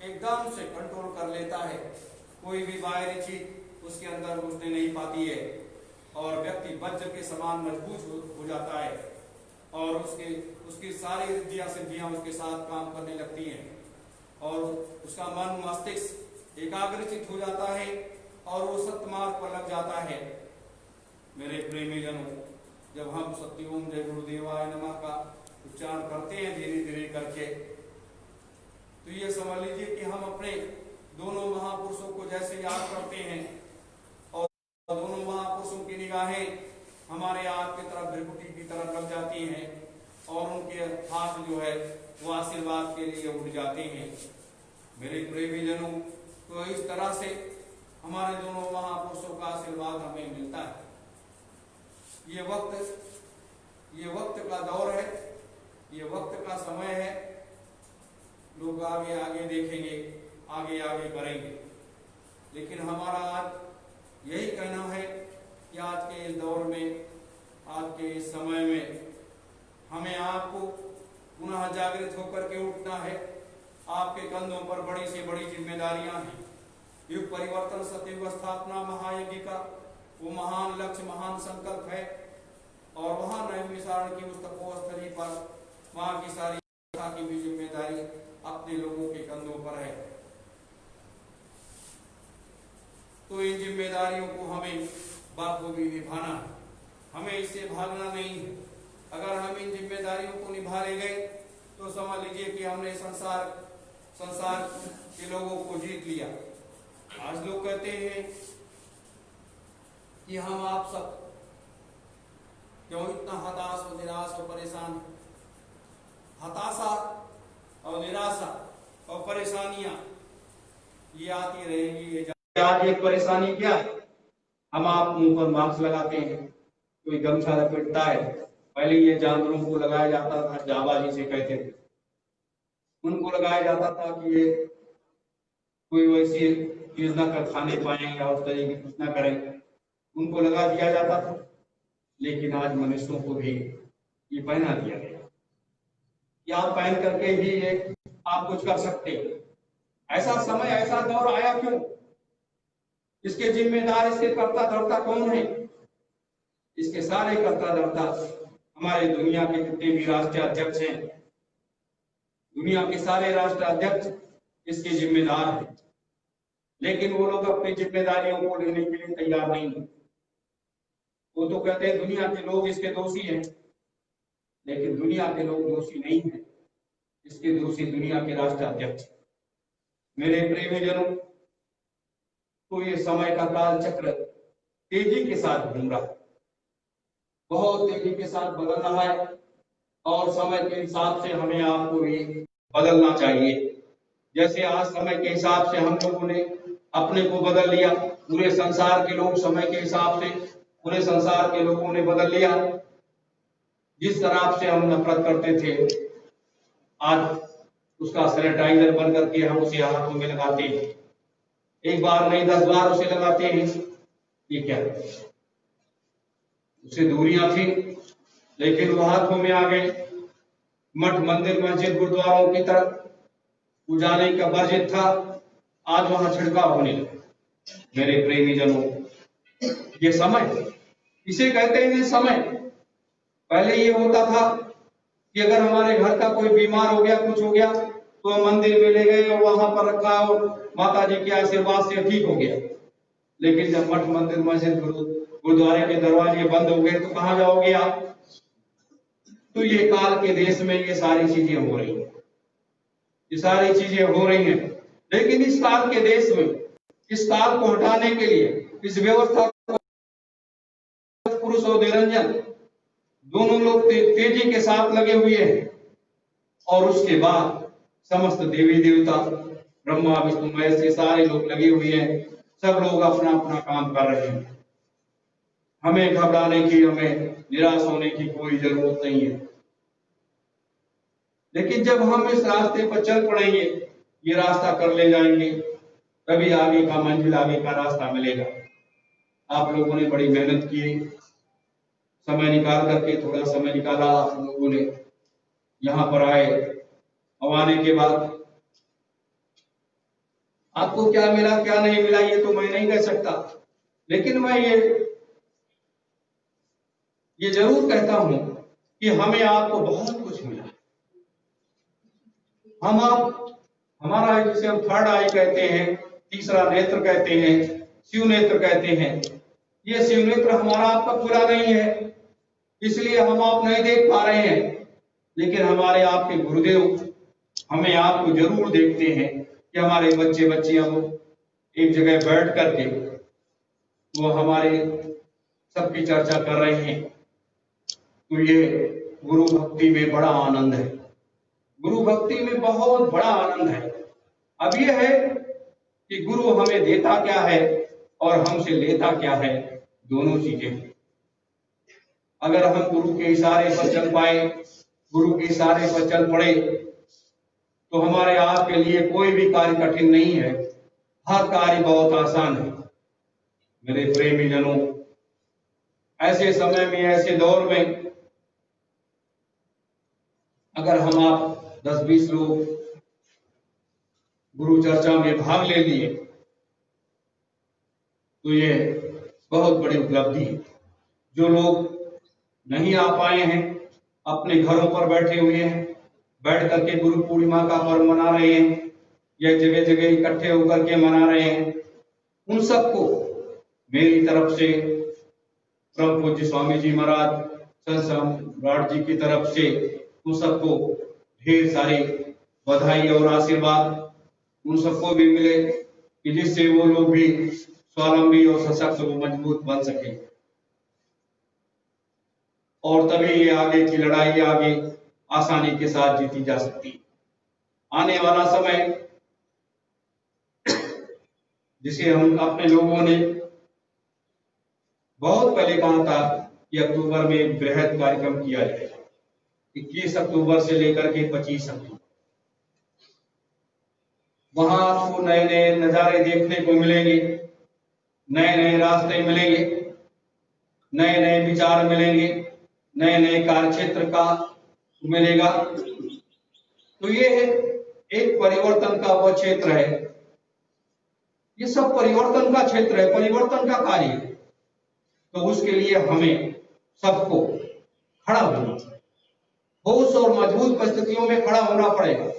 Speaker 1: एकदम से कंट्रोल कर लेता है। कोई भी बाहरी चीज उसके अंदर घुसने नहीं पाती है और व्यक्ति वज्र के समान मजबूत हो जाता है और उसकी सारी रिद्धियां सिद्धियां उसके साथ काम करने लगती हैं और उसका मन मस्तिष्क एकाग्रचित हो जाता है और वो सत्य मार्ग पर लग जाता है। मेरे प्रेमी जनों, जब हम सत्य ओम जय गुरुदेवाय नमः का उच्चारण करते हैं धीरे धीरे करके, तो ये समझ लीजिए कि हम अपने दोनों महापुरुषों को जैसे याद करते हैं और दोनों महापुरुषों की निगाहें हमारे आंख की तरफ, भ्रिकुटी की तरफ लग जाती हैं और उनके हाथ जो है वो आशीर्वाद के लिए उठ जाते हैं। मेरे प्रेमी जनों, तो इस तरह से हमारे दोनों महापुरुषों का आशीर्वाद हमें मिलता है। ये वक्त का दौर है, ये वक्त का समय है। लोग आगे आगे देखेंगे, आगे आगे करेंगे, लेकिन हमारा आज यही कहना है कि आज के इस दौर में, आज के इस समय में हमें आपको पुनः जागृत होकर के उठना है। आपके कंधों पर बड़ी से बड़ी जिम्मेदारियां हैं। युग परिवर्तन, सतयुग स्थापना महायज्ञ का वो महान लक्ष्य, महान संकल्प है और वहां नैमिषारण्य की उस तपोस्थली पर वहां की सारी की भी जिम्मेदारी अपने लोगों के कंधों पर है। तो इन जिम्मेदारियों को हमें बाखूबी निभाना है, हमें इससे भागना नहीं है। अगर हम इन जिम्मेदारियों को निभा ले गए तो समझ लीजिए कि हमने संसार के लोगों को जीत लिया। आज लोग कहते हैं कि हम आप सब क्यों इतना हताश और निराश और परेशान। हताशा और निराशा और परेशानियां ये आती रहेंगी। आज एक परेशानी क्या है, हम आप मुंह पर मास्क लगाते हैं, कोई गमछा लपेटता है। पहले ये जानवरों को लगाया जाता था, जाबाजी से कहते थे, उनको लगाया जाता था कि ये कोई वैसी चीज न कर खाने पाए या उस तरीके कुछ न करें, उनको लगा दिया जाता था। लेकिन आज मनुष्यों को भी ये पहना दिया गया कि आप पहन करके ही ये आप कुछ कर सकते हैं। ऐसा समय, ऐसा दौर आया क्यों? इसके जिम्मेदार, इसके कर्ता धर्ता कौन है? इसके सारे कर्ता धर्ता हमारे दुनिया के जितने भी राष्ट्रीय अध्यक्ष हैं, दुनिया के सारे राष्ट्र अध्यक्ष इसके जिम्मेदार हैं। लेकिन वो लोग अपनी जिम्मेदारियों को लेने के लिए तैयार नहीं है। वो तो कहते हैं दुनिया के लोग इसके दोषी हैं, लेकिन दुनिया के लोग दोषी नहीं हैं, इसके दोषी दुनिया के राष्ट्र अध्यक्ष। मेरे प्रेमी जनों, तो ये समय का काल चक्र तेजी के साथ घूम रहा है, बहुत तेजी के साथ बदल रहा है और समय के हिसाब से हमें आपको भी बदलना चाहिए। जैसे आज समय के हिसाब से हम लोगों ने अपने को बदल लिया, पूरे संसार के लोग समय के हिसाब से पूरे संसार के लोगों ने बदल लिया। जिस तरह से हम नफरत करते थे, आज उसका सैनिटाइजर बन करके हम उसे हाथों में लगाते हैं। एक बार नहीं 10 बार उसे लगाते हैं। ये क्या है? उससे दूरियां थी, लेकिन वो हाथों में आ गए। मठ मंदिर मस्जिद गुरुद्वारों की तरफ जाने का वर्जित था, आज वहां छिड़काव होने लगा। मेरे प्रेमी जनों, ये समय, इसे कहते हैं समय। पहले ये होता था कि अगर हमारे घर का कोई बीमार हो गया, कुछ हो गया, तो मंदिर में ले गए और वहां पर रखा और माता जी के आशीर्वाद से ठीक हो गया। लेकिन जब मठ मंदिर मस्जिद गुरुद्वारे के दरवाजे बंद हो गए तो कहाँ जाओगे आप? तो ये काल के देश में ये सारी चीजें हो रही हैं, ये सारी चीजें हो रही हैं। लेकिन इस काल के देश में इस काल को हटाने के लिए, इस व्यवस्था को, पुरुष और निरंजन दोनों लोग तेजी के साथ लगे हुए हैं। और उसके बाद समस्त देवी देवता, ब्रह्मा विष्णु महेश से सारे लोग लगे हुए हैं। सब लोग अपना अपना काम कर रहे हैं। हमें घबराने की, हमें निराश होने की कोई जरूरत नहीं है। लेकिन जब हम इस रास्ते पर चल पड़ेंगे, ये रास्ता कर ले जाएंगे, तभी आगे का मंजिल, आगे का रास्ता मिलेगा। आप लोगों ने बड़ी मेहनत की, समय निकाल करके, थोड़ा समय निकाला आप लोगों ने, यहाँ पर आए। अब आने के बाद आपको क्या मिला क्या नहीं मिला ये तो मैं नहीं कह सकता, लेकिन मैं ये जरूर कहता हूं कि हमें आपको बहुत कुछ मिला। हमारा जिसे हम थर्ड आई कहते हैं, तीसरा नेत्र कहते हैं, शिव नेत्र कहते हैं, ये शिव नेत्र हमारा आपका पूरा नहीं है, इसलिए हम आप नहीं देख पा रहे हैं। लेकिन हमारे आपके गुरुदेव हमें आपको जरूर देखते हैं कि हमारे बच्चे बच्चियां वो एक जगह बैठ करके वो हमारे सबकी चर्चा कर रहे हैं। तो ये गुरु भक्ति में बड़ा आनंद है, गुरु भक्ति में बहुत बड़ा आनंद है। अब ये है कि गुरु हमें देता क्या है और हमसे लेता क्या है, दोनों चीजें। अगर हम गुरु के इशारे पर चल पाए, गुरु के इशारे पर चल पड़े, तो हमारे आपके लिए कोई भी कार्य कठिन नहीं है, हर कार्य बहुत आसान है। मेरे प्रेमी जनों, ऐसे समय में, ऐसे दौर में अगर हम आप 10-20 लोग गुरु चर्चा में भाग ले लिए तो ये बहुत बड़ी उपलब्धि है। जो लोग नहीं आ पाए हैं, अपने घरों पर बैठे हुए हैं, बैठ करके गुरु पूर्णिमा का पर्व मना रहे हैं या जगह जगह इकट्ठे होकर के मना रहे हैं, उन सबको मेरी तरफ से, परम पूज्य स्वामी जी महाराज, संत सम्राट जी की तरफ से उन सबको ढेर सारी बधाई और आशीर्वाद उन सबको भी मिले कि जिससे वो लोग भी स्वावलंबी और सशक्त व मजबूत बन सके। और तभी ये आगे की लड़ाई आगे आसानी के साथ जीती जा सकती। आने वाला समय जिसे हम अपने लोगों ने बहुत पहले कहा था कि अक्टूबर में एक बृहद कार्यक्रम किया जाएगा, 21 अक्टूबर से लेकर के 25 अक्टूबर। वहां आपको नए नए नजारे देखने को मिलेंगे, नए नए रास्ते मिलेंगे, नए नए विचार मिलेंगे, नए नए कार्य क्षेत्र का मिलेगा। तो ये एक परिवर्तन का वो क्षेत्र है, ये सब परिवर्तन का क्षेत्र है, परिवर्तन का कार्य है। तो उसके लिए हमें सबको खड़ा होना, ठोस और मजबूत परिस्थितियों में खड़ा होना पड़ेगा।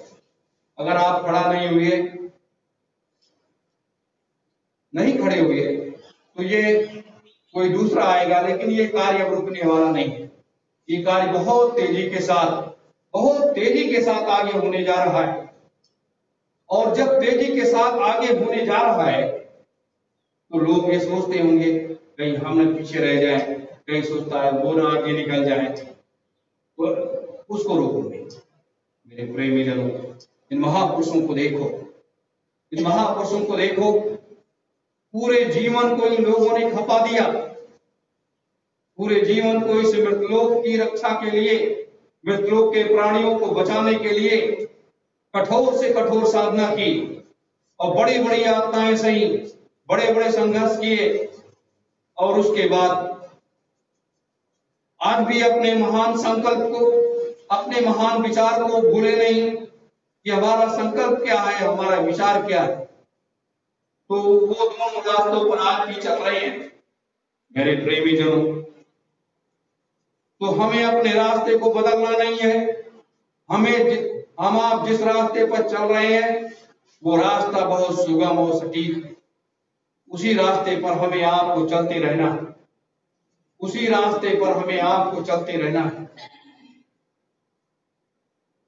Speaker 1: अगर आप खड़ा नहीं खड़े हुए तो ये कोई दूसरा आएगा, लेकिन ये कार्य अब रुकने वाला नहीं है। ये कार्य बहुत तेजी के साथ आगे होने जा रहा है। और जब तेजी के साथ आगे होने जा रहा है तो लोग ये सोचते होंगे कहीं हम न पीछे रह जाएं, कहीं सोचता है वो ना आगे निकल जाए, तो उसको रोको नहीं। मेरे प्रेमी जनों, इन महापुरुषों को देखो, इन महापुरुषों को देखो, पूरे जीवन को इन लोगों ने खपा दिया, पूरे जीवन को इस मृतलोक की रक्षा के लिए, मृतलोक के प्राणियों को बचाने के लिए कठोर से कठोर साधना की और बड़ी बड़ी यातनाएं सही, बड़े बड़े संघर्ष किए। और उसके बाद आज भी अपने महान संकल्प को, अपने महान विचार को भूले नहीं कि हमारा संकल्प क्या है, हमारा विचार क्या है। तो वो दोनों रास्तों पर आज भी चल रहे हैं मेरे प्रेमी जनों। तो हमें अपने रास्ते को बदलना नहीं है, हम आप जिस रास्ते पर चल रहे हैं वो रास्ता बहुत सुगम और सटीक है, उसी रास्ते पर हमें आपको चलते रहना है, उसी रास्ते पर हमें आपको चलते रहना है।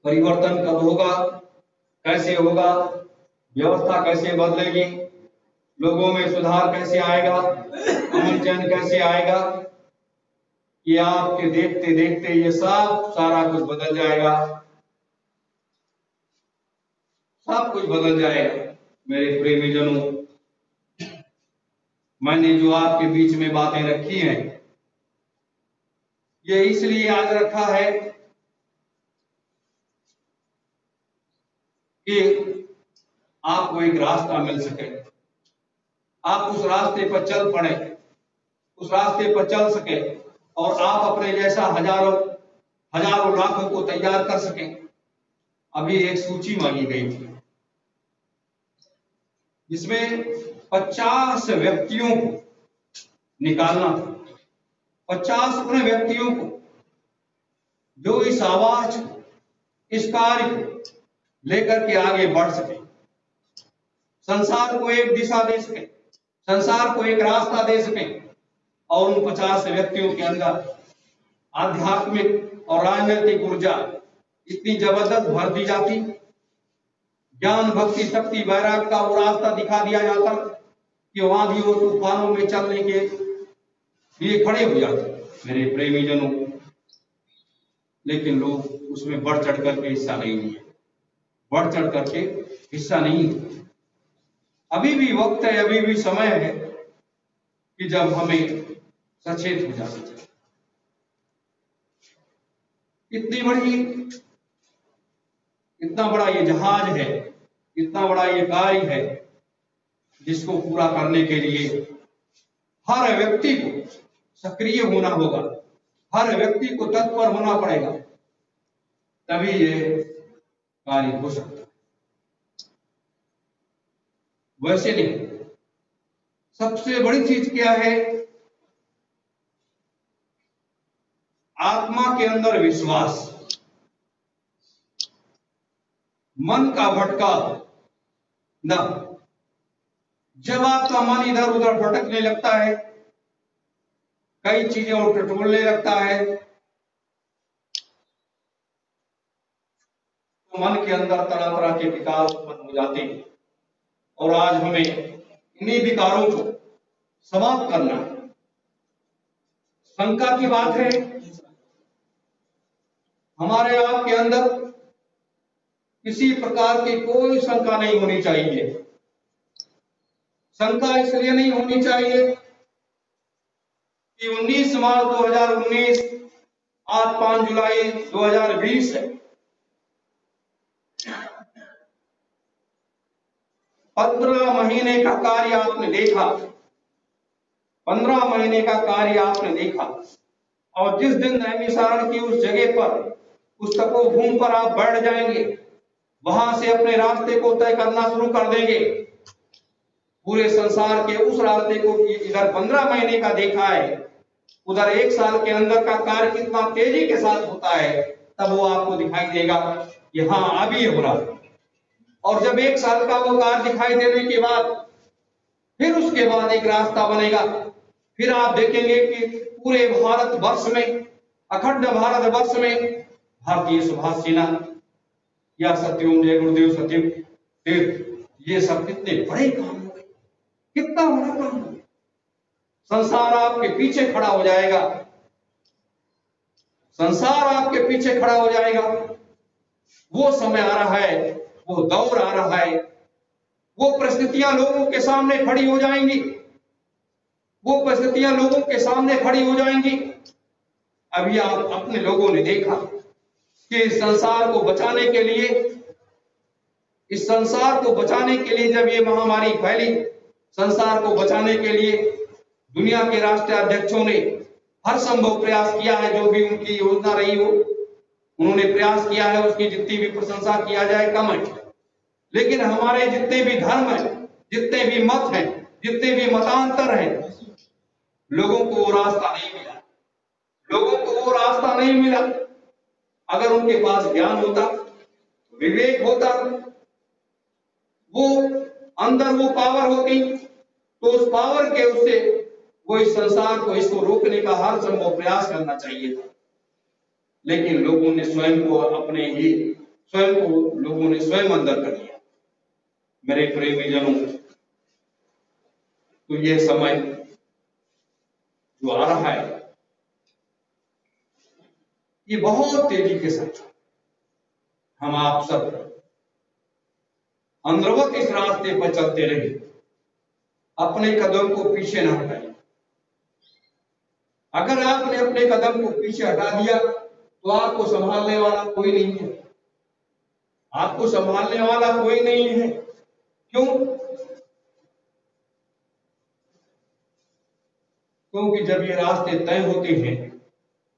Speaker 1: परिवर्तन कब होगा, कैसे होगा, व्यवस्था कैसे बदलेगी, लोगों में सुधार कैसे आएगा, अमन चैन कैसे आएगा, ये आपके देखते देखते ये सब सारा कुछ बदल जाएगा, सब कुछ बदल जाएगा। मेरे प्रेमीजनों, मैंने जो आपके बीच में बातें रखी हैं, ये इसलिए आज रखा है कि आपको एक रास्ता मिल सके, आप उस रास्ते पर चल पड़े, उस रास्ते पर चल सके और आप अपने जैसा हजारों लाखों को तैयार कर सके। अभी एक सूची मांगी गई थी जिसमें 50 व्यक्तियों को निकालना था, 50 उन व्यक्तियों को जो इस आवाज को, इस कार्य को लेकर के आगे बढ़ सके, संसार को एक दिशा दे सके, संसार को एक रास्ता दे सके। और उन 50 व्यक्तियों के अंदर आध्यात्मिक और राजनीतिक ऊर्जा इतनी जबरदस्त भर दी जाती, ज्ञान भक्ति शक्ति वैराग का वो रास्ता दिखा दिया जाता कि वहां भी वो तूफानों में चलने के लिए खड़े हो जाते मेरे प्रेमीजनों। लेकिन लोग उसमें बढ़ चढ़ करके हिस्सा नहीं लिए, बढ़ चढ़ करके हिस्सा नहीं लिए। अभी भी वक्त है, अभी भी समय है कि जब हमें सचेत हो जाना चाहिए। इतना बड़ा ये जहाज है, इतना बड़ा ये कार्य है, जिसको पूरा करने के लिए हर व्यक्ति को सक्रिय होना होगा, हर व्यक्ति को तत्पर होना पड़ेगा, तभी ये कार्य हो सकता है। वैसे नहीं, सबसे बड़ी चीज क्या है? आत्मा के अंदर विश्वास, मन का भटका न। जब आपका मन इधर उधर भटकने लगता है, कई चीजें और टटोलने लगता है, तो मन के अंदर तरह तरह के विकार उत्पन्न हो जाते हैं। और आज हमें इन्हीं विकारों को समाप्त करना है। शंका की बात है, हमारे आपके अंदर किसी प्रकार की कोई शंका नहीं होनी चाहिए। शंका इसलिए नहीं होनी चाहिए कि 19 मार्च 2019 आज 5 जुलाई 2020 है। 15 महीने का कार्य आपने देखा, 15 महीने का कार्य आपने देखा, और जिस दिन नैमिषारण्य की उस जगह पर, उस तपोभूमि पर आप बैठ जाएंगे, वहां से अपने रास्ते को तय करना शुरू कर देंगे। पूरे संसार के उस रास्ते को इधर 15 महीने का देखा है, उधर 1 साल के अंदर का कार्य कितना तेजी के साथ होता है, तब वो आपको दिखाई देगा कि हाँ अभी हो रहा है। और जब 1 साल का वो कार्य दिखाई देने के बाद फिर उसके बाद एक रास्ता बनेगा। फिर आप देखेंगे कि पूरे भारत वर्ष में, अखंड भारत वर्ष में भारतीय सुभाष सेना या सत्यम जय गुरुदेव सत्यम तीर्थ, ये सब कितने बड़े काम हो गए, कितना बड़ा काम हो गया। संसार आपके पीछे खड़ा हो जाएगा, संसार आपके पीछे खड़ा हो जाएगा। वो समय आ रहा है, वो दौर आ रहा है, वो परिस्थितियां लोगों के सामने खड़ी हो जाएंगी, वो परिस्थितियां लोगों के सामने खड़ी हो जाएंगी। अभी आप अपने लोगों ने देखा कि इस संसार को बचाने के लिए, इस संसार को बचाने के लिए जब ये महामारी फैली, संसार को बचाने के लिए दुनिया के राष्ट्राध्यक्षों ने हर संभव प्रयास किया है। जो भी उनकी योजना रही हो, उन्होंने प्रयास किया है, उसकी जितनी भी प्रशंसा किया जाए कम है। लेकिन हमारे जितने भी धर्म हैं, जितने भी मत हैं, जितने भी मतांतर हैं, लोगों को वो रास्ता नहीं मिला, लोगों को वो रास्ता नहीं मिला। अगर उनके पास ज्ञान होता, विवेक होता, वो अंदर वो पावर होती,
Speaker 2: तो उस पावर के उससे वो इस संसार को, इसको रोकने का हर संभव प्रयास करना चाहिए था। लेकिन लोगों ने स्वयं को स्वयं अंदर कर लिया। मेरे प्रेमीजनों, तो ये समय जो आ रहा है ये बहुत तेजी के साथ हम आप सब अंदरवत इस रास्ते पर चलते रहे, अपने कदम को पीछे न हटाएं। अगर आपने अपने कदम को पीछे हटा दिया तो आपको संभालने वाला कोई नहीं है, आपको संभालने वाला कोई नहीं है। क्यों? क्योंकि जब ये रास्ते तय होते हैं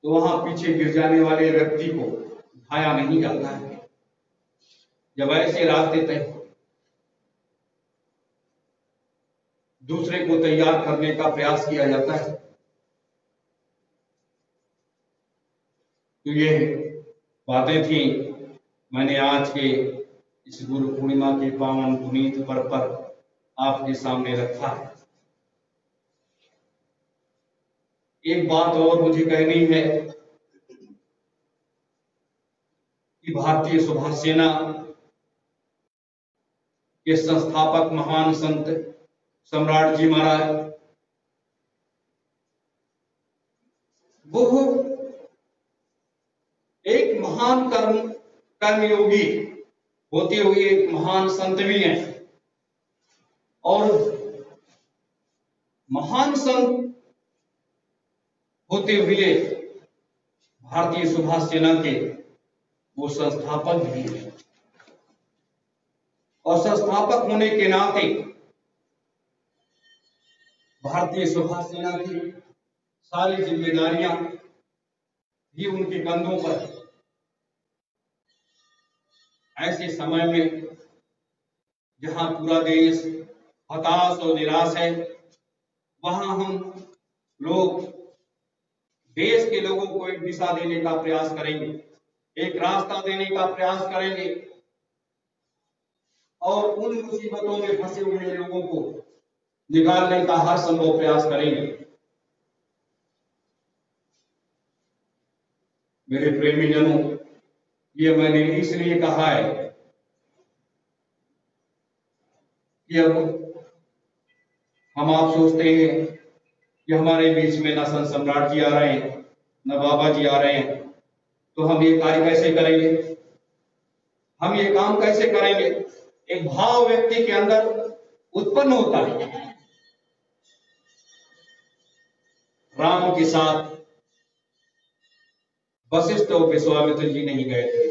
Speaker 2: तो वहां पीछे गिर जाने वाले व्यक्ति को उठाया नहीं जाता है। जब ऐसे रास्ते तय हो, दूसरे को तैयार करने का प्रयास किया जाता है। तो ये बातें थी, मैंने आज के इस गुरु पूर्णिमा के पावन पुनीत पर्व पर आपके सामने रखा है। एक बात और मुझे कहनी है कि भारतीय सुभाष सेना के संस्थापक महान संत सम्राट जी महाराज, वो एक महान कर्मयोगी होते हुए एक महान संत भी हैं, और महान संत होते हुए भारतीय सुभाष सेना के वो संस्थापक भी हैं। और संस्थापक होने के नाते भारतीय सुभाष सेना की सारी जिम्मेदारियां भी उनके कंधों पर। ऐसे समय में जहां पूरा देश हताश और निराश है, वहां हम लोग देश के लोगों को एक दिशा देने का प्रयास करेंगे, एक रास्ता देने का प्रयास करेंगे, और उन मुसीबतों में फंसे हुए लोगों को निकालने का हर संभव प्रयास करेंगे। मेरे प्रेमीजनों, ये मैंने इसलिए कहा है कि अब हम आप सोचते हैं कि हमारे बीच में न संत सम्राट जी आ रहे हैं, न बाबा जी आ रहे हैं, तो हम ये कार्य कैसे करेंगे, हम ये काम कैसे करेंगे। एक भाव व्यक्ति के अंदर उत्पन्न होता है। राम के साथ वशिष्ठ और विश्वामित्र जी नहीं गए थे।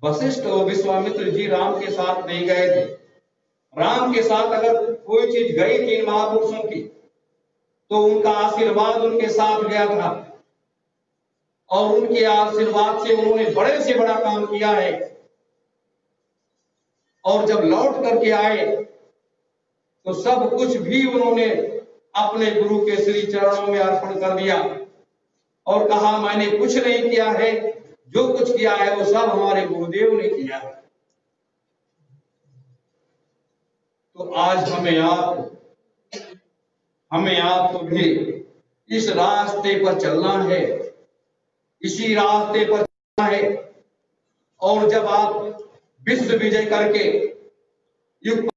Speaker 2: वशिष्ठ और विश्वामित्र जी राम के साथ नहीं गए थे। राम के साथ अगर कोई चीज गई थी महापुरुषों की, तो उनका आशीर्वाद उनके साथ गया था, और उनके आशीर्वाद से उन्होंने बड़े से बड़ा काम किया है। और जब लौट करके आए तो सब कुछ भी उन्होंने अपने गुरु के श्री चरणों में अर्पण कर दिया और कहा, मैंने कुछ नहीं किया है, जो कुछ किया है वो सब हमारे गुरुदेव ने किया है। तो आज हमें आपको भी इस रास्ते पर चलना है, इसी रास्ते पर चलना है। और जब आप विश्व विजय करके युग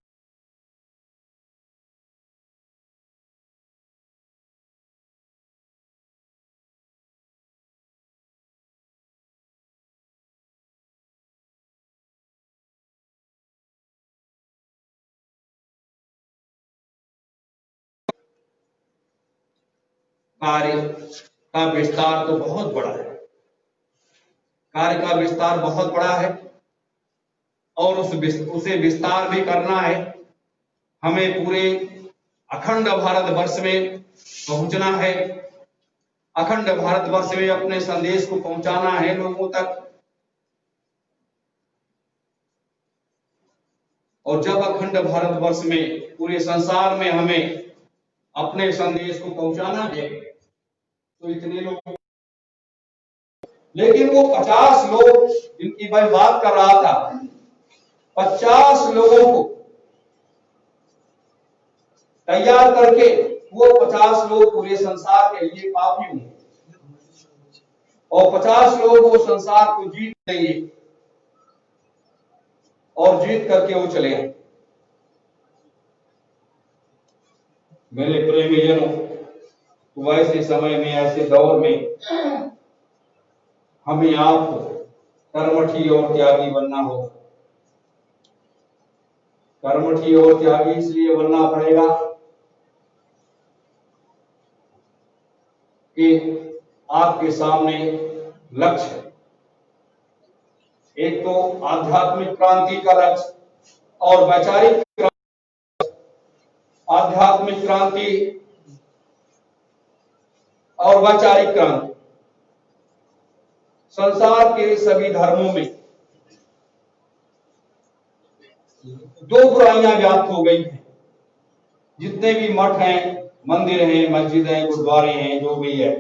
Speaker 2: कार्य का विस्तार तो बहुत बड़ा है, कार्य का विस्तार बहुत बड़ा है, और उसे विस्तार भी करना है। हमें पूरे अखंड भारतवर्ष में पहुंचना है, अखंड भारतवर्ष में अपने संदेश को पहुंचाना है लोगों तक। और जब अखंड भारतवर्ष में, पूरे संसार में हमें अपने संदेश को पहुंचाना है, तो इतने लोग, लेकिन वो 50 लोग जिनकी मैं बात कर रहा था, 50 लोगों को तैयार करके वो 50 लोग पूरे संसार के लिए काफी होंगे और 50 लोग वो संसार को जीत लेंगे और जीत करके वो चले आए। मेरे प्रेमीजनों, वैसे समय में, ऐसे दौर में हमें आपको कर्मठी और त्यागी बनना होगा। कर्मठी और त्यागी इसलिए बनना पड़ेगा कि आपके सामने लक्ष्य है। एक तो आध्यात्मिक क्रांति का लक्ष्य और वैचारिक क्रांति। आध्यात्मिक क्रांति और वैचारिक क्रांति। संसार के सभी धर्मों में दो बुराइयां व्याप्त हो गई हैं। जितने भी मठ हैं, मंदिर हैं, मस्जिद हैं, गुरुद्वारे हैं, जो भी है,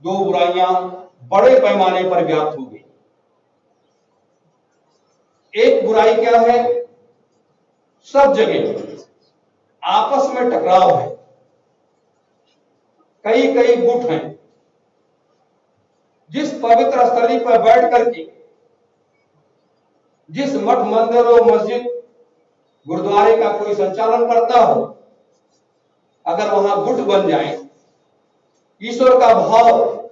Speaker 2: दो बुराइयां बड़े पैमाने पर व्याप्त हो गई। एक बुराई क्या है? सब जगह आपस में टकराव है। कई कई गुट हैं। जिस पवित्र स्थली पर बैठ करके, जिस मठ, मंदिर और मस्जिद, गुरुद्वारे का कोई संचालन करता हो, अगर वहां गुट बन जाए, ईश्वर का भाव,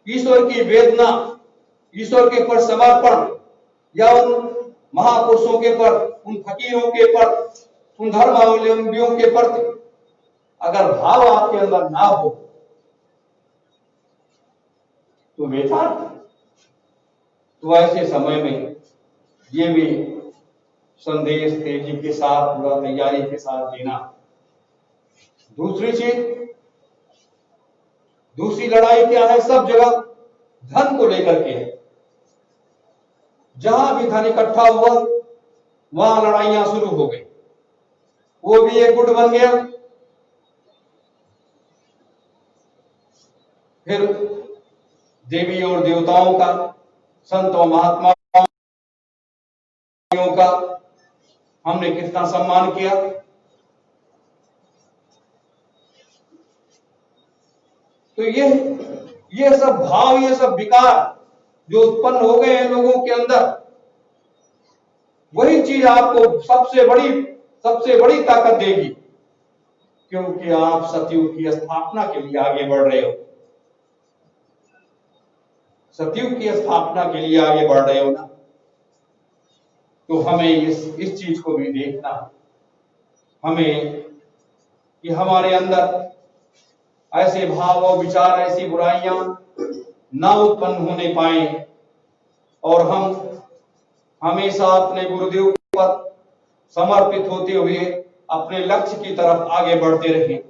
Speaker 2: ईश्वर की वेदना, ईश्वर के पर समर्पण या उन महापुरुषों के पर, उन फकीरों के पर, उन धर्मावलंबियों के प्रति अगर भाव आपके अंदर ना हो तो बेकार। तो ऐसे समय में ये भी संदेश तेजी के साथ, पूरा तैयारी के साथ देना। दूसरी चीज, दूसरी लड़ाई क्या है? सब जगह धन को लेकर के है। जहां भी धन इकट्ठा हुआ वहां लड़ाइयां शुरू हो गई। वो भी एक गुट बन गया। फिर देवी और देवताओं का, संत और महात्माओं का हमने कितना सम्मान किया। तो ये सब भाव, ये सब विकार जो उत्पन्न हो गए हैं लोगों के अंदर, वही चीज आपको सबसे बड़ी ताकत देगी, क्योंकि आप सतयुग की स्थापना के लिए आगे बढ़ रहे हो। सतयुग की स्थापना के लिए आगे बढ़ रहे हो ना, तो हमें इस चीज को भी देखना, हमें कि हमारे अंदर ऐसे भाव और विचार, ऐसी बुराइयां ना उत्पन्न होने पाए और हम हमेशा अपने गुरुदेव पर समर्पित होते हुए अपने लक्ष्य की तरफ आगे बढ़ते रहें।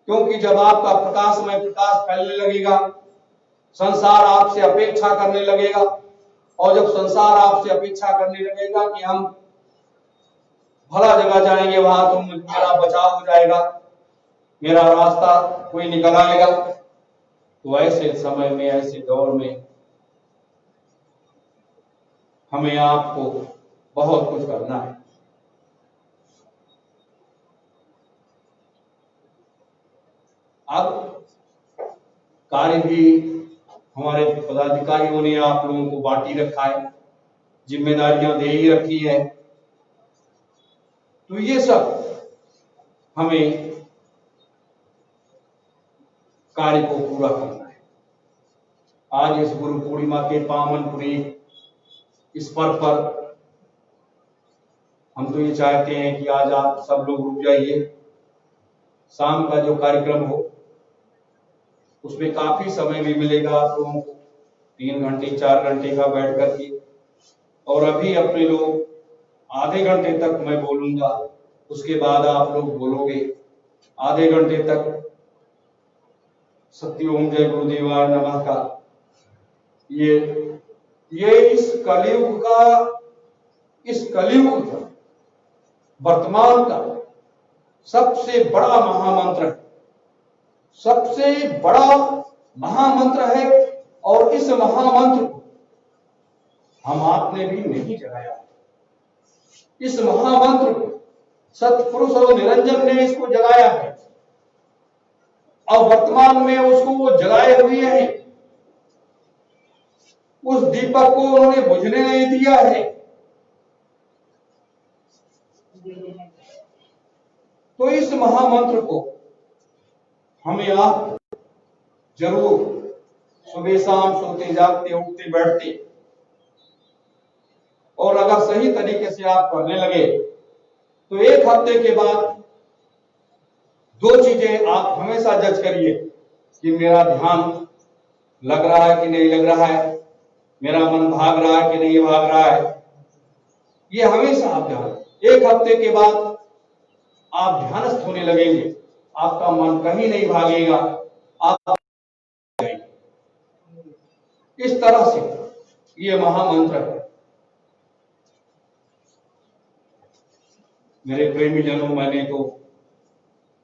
Speaker 2: क्योंकि जब आपका प्रकाशमय प्रकाश फैलने लगेगा, संसार आपसे अपेक्षा करने लगेगा, और जब संसार आपसे अपेक्षा करने लगेगा कि हम भला जगह जाएंगे, वहां तो मेरा बचाव हो जाएगा, मेरा रास्ता कोई निकल आएगा, तो ऐसे समय में, ऐसे दौर में हमें आपको बहुत कुछ करना है। अब कार्य भी हमारे पदाधिकारियों ने आप लोगों को बांटी रखा है, जिम्मेदारियां दे ही रखी है, तो ये सब हमें कार्य को पूरा करना है। आज इस गुरु पूर्णिमा के पावन पुरी इस पर्व पर हम तो ये चाहते हैं कि आज आप सब लोग रुक जाइए। शाम का जो कार्यक्रम हो उसमें काफी समय भी मिलेगा आप लोगों को, 3 घंटे 4 घंटे का बैठ करके, और अभी अपने लोग आधे घंटे तक मैं बोलूंगा, उसके बाद आप लोग बोलोगे। आधे घंटे तक सत्य ओम जय गुरुदेवाय नमः का ये इस कलयुग का वर्तमान का सबसे बड़ा महामंत्र है, सबसे बड़ा महामंत्र है। और इस महामंत्र को हम आपने भी नहीं जगाया। इस महामंत्र को सतपुरुष और निरंजन ने इसको जगाया है और वर्तमान में उसको वो जलाए हुए हैं। उस दीपक को उन्होंने बुझने नहीं दिया है। तो इस महामंत्र को हमें आप जरूर सुबह शाम सोते जागते उठते बैठते और अगर सही तरीके से आप करने लगे तो एक हफ्ते के बाद दो चीजें आप हमेशा जज करिए कि मेरा ध्यान लग रहा है कि नहीं लग रहा है, मेरा मन भाग रहा है कि नहीं भाग रहा है। ये हमेशा आप ध्यान, एक हफ्ते के बाद आप ध्यानस्थ होने लगेंगे, आपका मन कहीं नहीं भागेगा। आप इस तरह से ये महामंत्र है। मेरे प्रेमी जनों, मैंने तो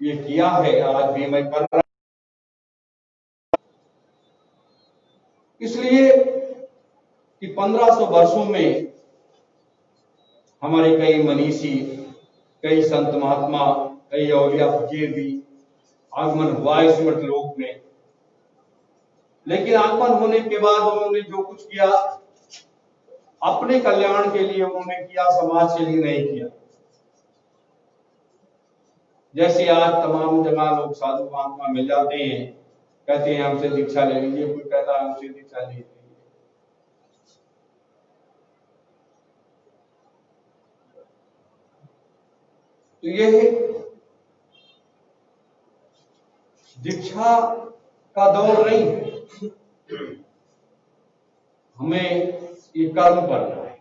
Speaker 2: ये किया है, आज भी मैं कर रहा हूं। इसलिए कि 1500 वर्षों में हमारे कई मनीषी, कई संत महात्मा, कई औलिया फकीर भी आगमन हुआ इस मृतलोक में। लेकिन आगमन होने के बाद उन्होंने जो कुछ किया अपने कल्याण के लिए उन्होंने किया, समाज के लिए नहीं किया। जैसे आज तमाम जगह लोग साधु महात्मा मिल जाते हैं, कहते हैं हमसे दीक्षा ले लीजिए, कोई कहता है हमसे दीक्षा ले लीजिए। तो ये दीक्षा का दौर नहीं है, हमें ये कर्म करना है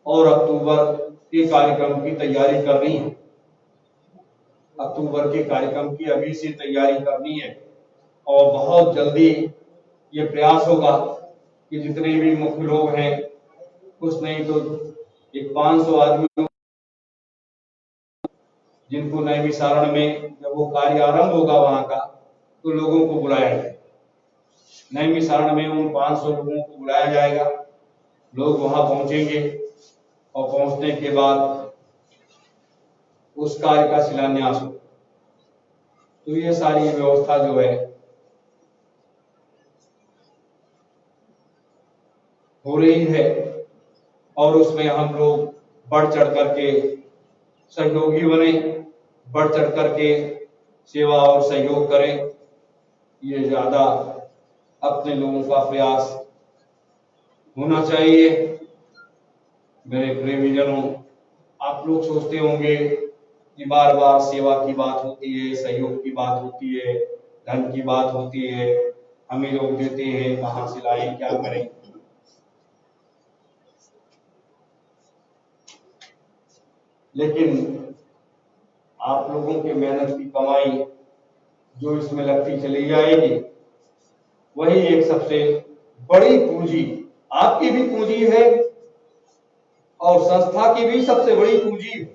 Speaker 2: और अक्टूबर के कार्यक्रम की तैयारी करनी है। अक्टूबर के कार्यक्रम की अभी से तैयारी करनी है और बहुत जल्दी ये प्रयास होगा कि जितने भी मुख्य लोग हैं, कुछ नहीं तो एक 500 आदमी जिनको नैमिषारण में जब वो कार्य आरंभ होगा वहां का, तो लोगों को बुलाया जाएगा। नैमिषारण में उन 500 लोगों को बुलाया जाएगा, लोग वहां पहुंचेंगे और पहुंचने के बाद उस कार्य का शिलान्यास हो। तो ये सारी व्यवस्था जो है हो रही है और उसमें हम लोग बढ़ चढ़ करके सहयोगी बने, बढ़ चढ़ करके सेवा और सहयोग करें। ये ज्यादा अपने लोगों का प्रयास होना चाहिए। मेरे प्रेमीजनों, आप लोग सोचते होंगे कि बार बार सेवा की बात होती है, सहयोग की बात होती है, धन की बात होती है, हमें लोग देते हैं, कहां से लाएं, क्या करें। लेकिन आप लोगों के मेहनत की कमाई जो इसमें लगती चली जाएगी, वही एक सबसे बड़ी पूंजी, आपकी भी पूंजी है और संस्था की भी सबसे बड़ी पूंजी है।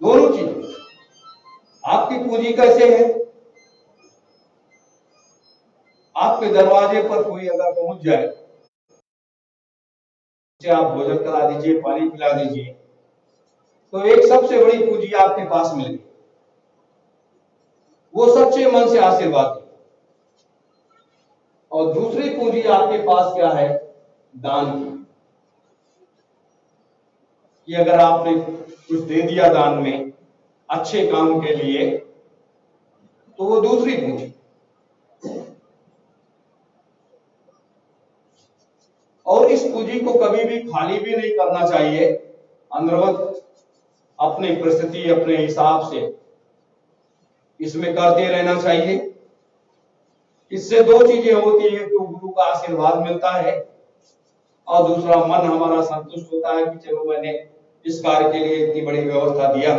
Speaker 2: दोनों चीज। आपकी पूंजी कैसे है? आपके दरवाजे पर कोई अगर पहुंच जाए, उसे आप भोजन करा दीजिए, पानी पिला दीजिए, तो एक सबसे बड़ी पूंजी आपके पास मिल गई। वो सच्चे मन से आशीर्वाद है। और दूसरी पूंजी आपके पास क्या है? दान की। कि अगर आपने कुछ दे दिया दान में अच्छे काम के लिए, तो वो दूसरी पूंजी। और इस पूंजी को कभी भी खाली भी नहीं करना चाहिए। अंदरवत अपनी परिस्थिति, अपने हिसाब से इसमें करते रहना चाहिए। इससे दो चीजें होती है, तो गुरु का आशीर्वाद मिलता है और दूसरा मन हमारा संतुष्ट होता है कि चलो मैंने इस कार्य के लिए इतनी बड़ी व्यवस्था दिया।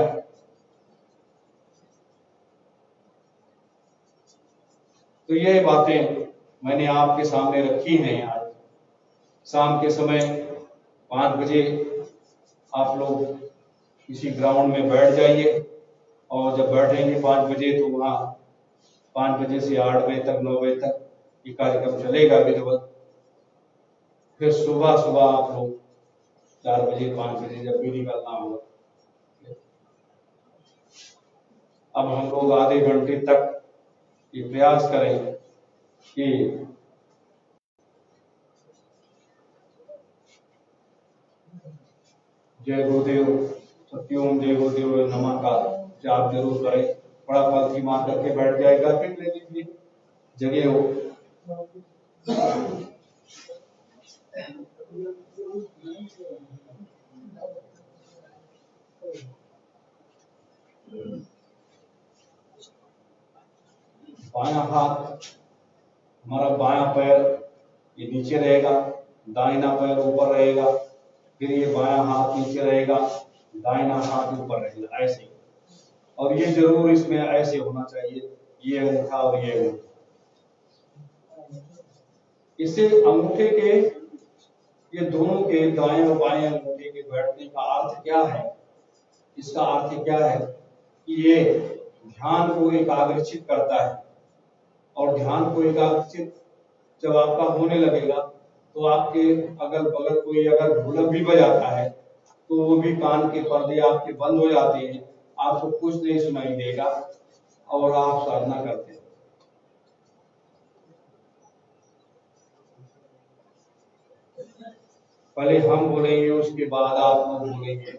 Speaker 2: तो ये बातें मैंने आपके सामने रखी हैं। आज शाम के समय 5 बजे आप लोग किसी ग्राउंड में बैठ जाइए और जब बैठेंगे 5 बजे तो वहां 5 बजे से 8 बजे तक, 9 बजे तक ये कार्यक्रम चलेगा विधिवत। फिर सुबह सुबह आप लोग 4 बजे 5 बजे जब भी निकलना होगा
Speaker 1: अब हम लोग आधे घंटे तक ये प्रयास करें कि जय गुरुदेव सत्योम जय गुरुदेव नमः का जाप जरूर करें। बड़ा पालथी मार करके बैठ जाएगा, फिर ले लीजिए जगह हो। बायां हाथ हमारा बायां पैर ये नीचे रहेगा, दाहिना पैर ऊपर रहेगा, फिर ये बायां हाथ नीचे रहेगा, दाहिना हाथ ऊपर रहेगा, ऐसे। और ये जरूर इसमें ऐसे होना चाहिए, ये अंगूठा और ये अंगूठा। इसे अंगूठे के ये दोनों के दाएं और बाएं अंगूठे के बैठने का अर्थ क्या है? इसका अर्थ क्या है कि ये ध्यान को एकाग्रचित करता है, और ध्यान को एकाग्रचित जब आपका होने लगेगा तो आपके अगल बगल कोई अगर ढोलक भी बजाता है तो वो भी कान के पर्दे आपके बंद हो जाते हैं, आपको कुछ नहीं सुनाई देगा और आप साधना करते हैं। पहले हम बोलेंगे, उसके बाद आप लोग बोलेंगे।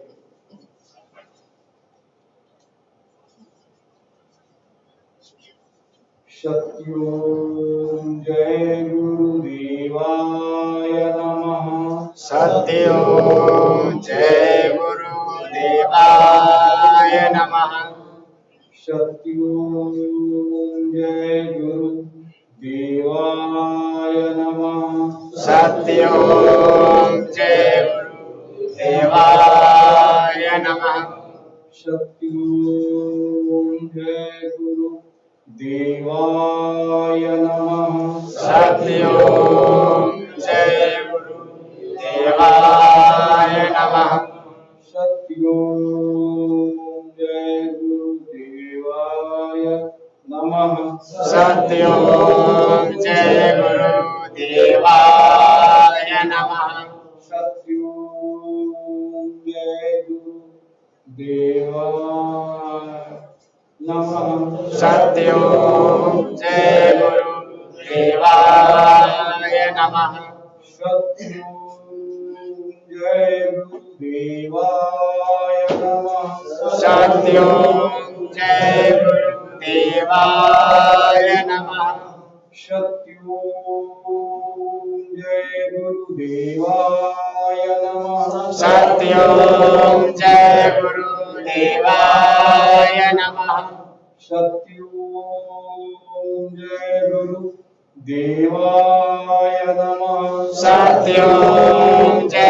Speaker 1: सत्योम जय गुरुदेवाय नमः।
Speaker 3: सत्योम जय गुरुदेवाय नमः।
Speaker 1: सत्योम जय गुरुदेवाय नमः।
Speaker 3: सत्योम जय गुरुदेवाय नमः।
Speaker 1: सत्योम जय गुरुदेवाय नमः।
Speaker 3: सत्योम जय गुरुदेवाय नमः।
Speaker 1: सत्योम जय गुरुदेवाय नमः।
Speaker 3: सत्योम जय गुरुदेवाय नमः।
Speaker 1: सत्योम जय गुरुदेवाय नमः।
Speaker 3: सत्योम जय गुरुदेवाय नमः।
Speaker 1: सत्योम जय गुरुदेवाय नमः।
Speaker 3: सत्योम जय गुरुदेवाय नमः।
Speaker 1: सत्योम जय गुरुदेवाय नमः।
Speaker 3: सत्योम जय गुरुदेवाय नमः।
Speaker 1: सत्योम जय गुरुदेवाय नमः।
Speaker 3: सत्योम जय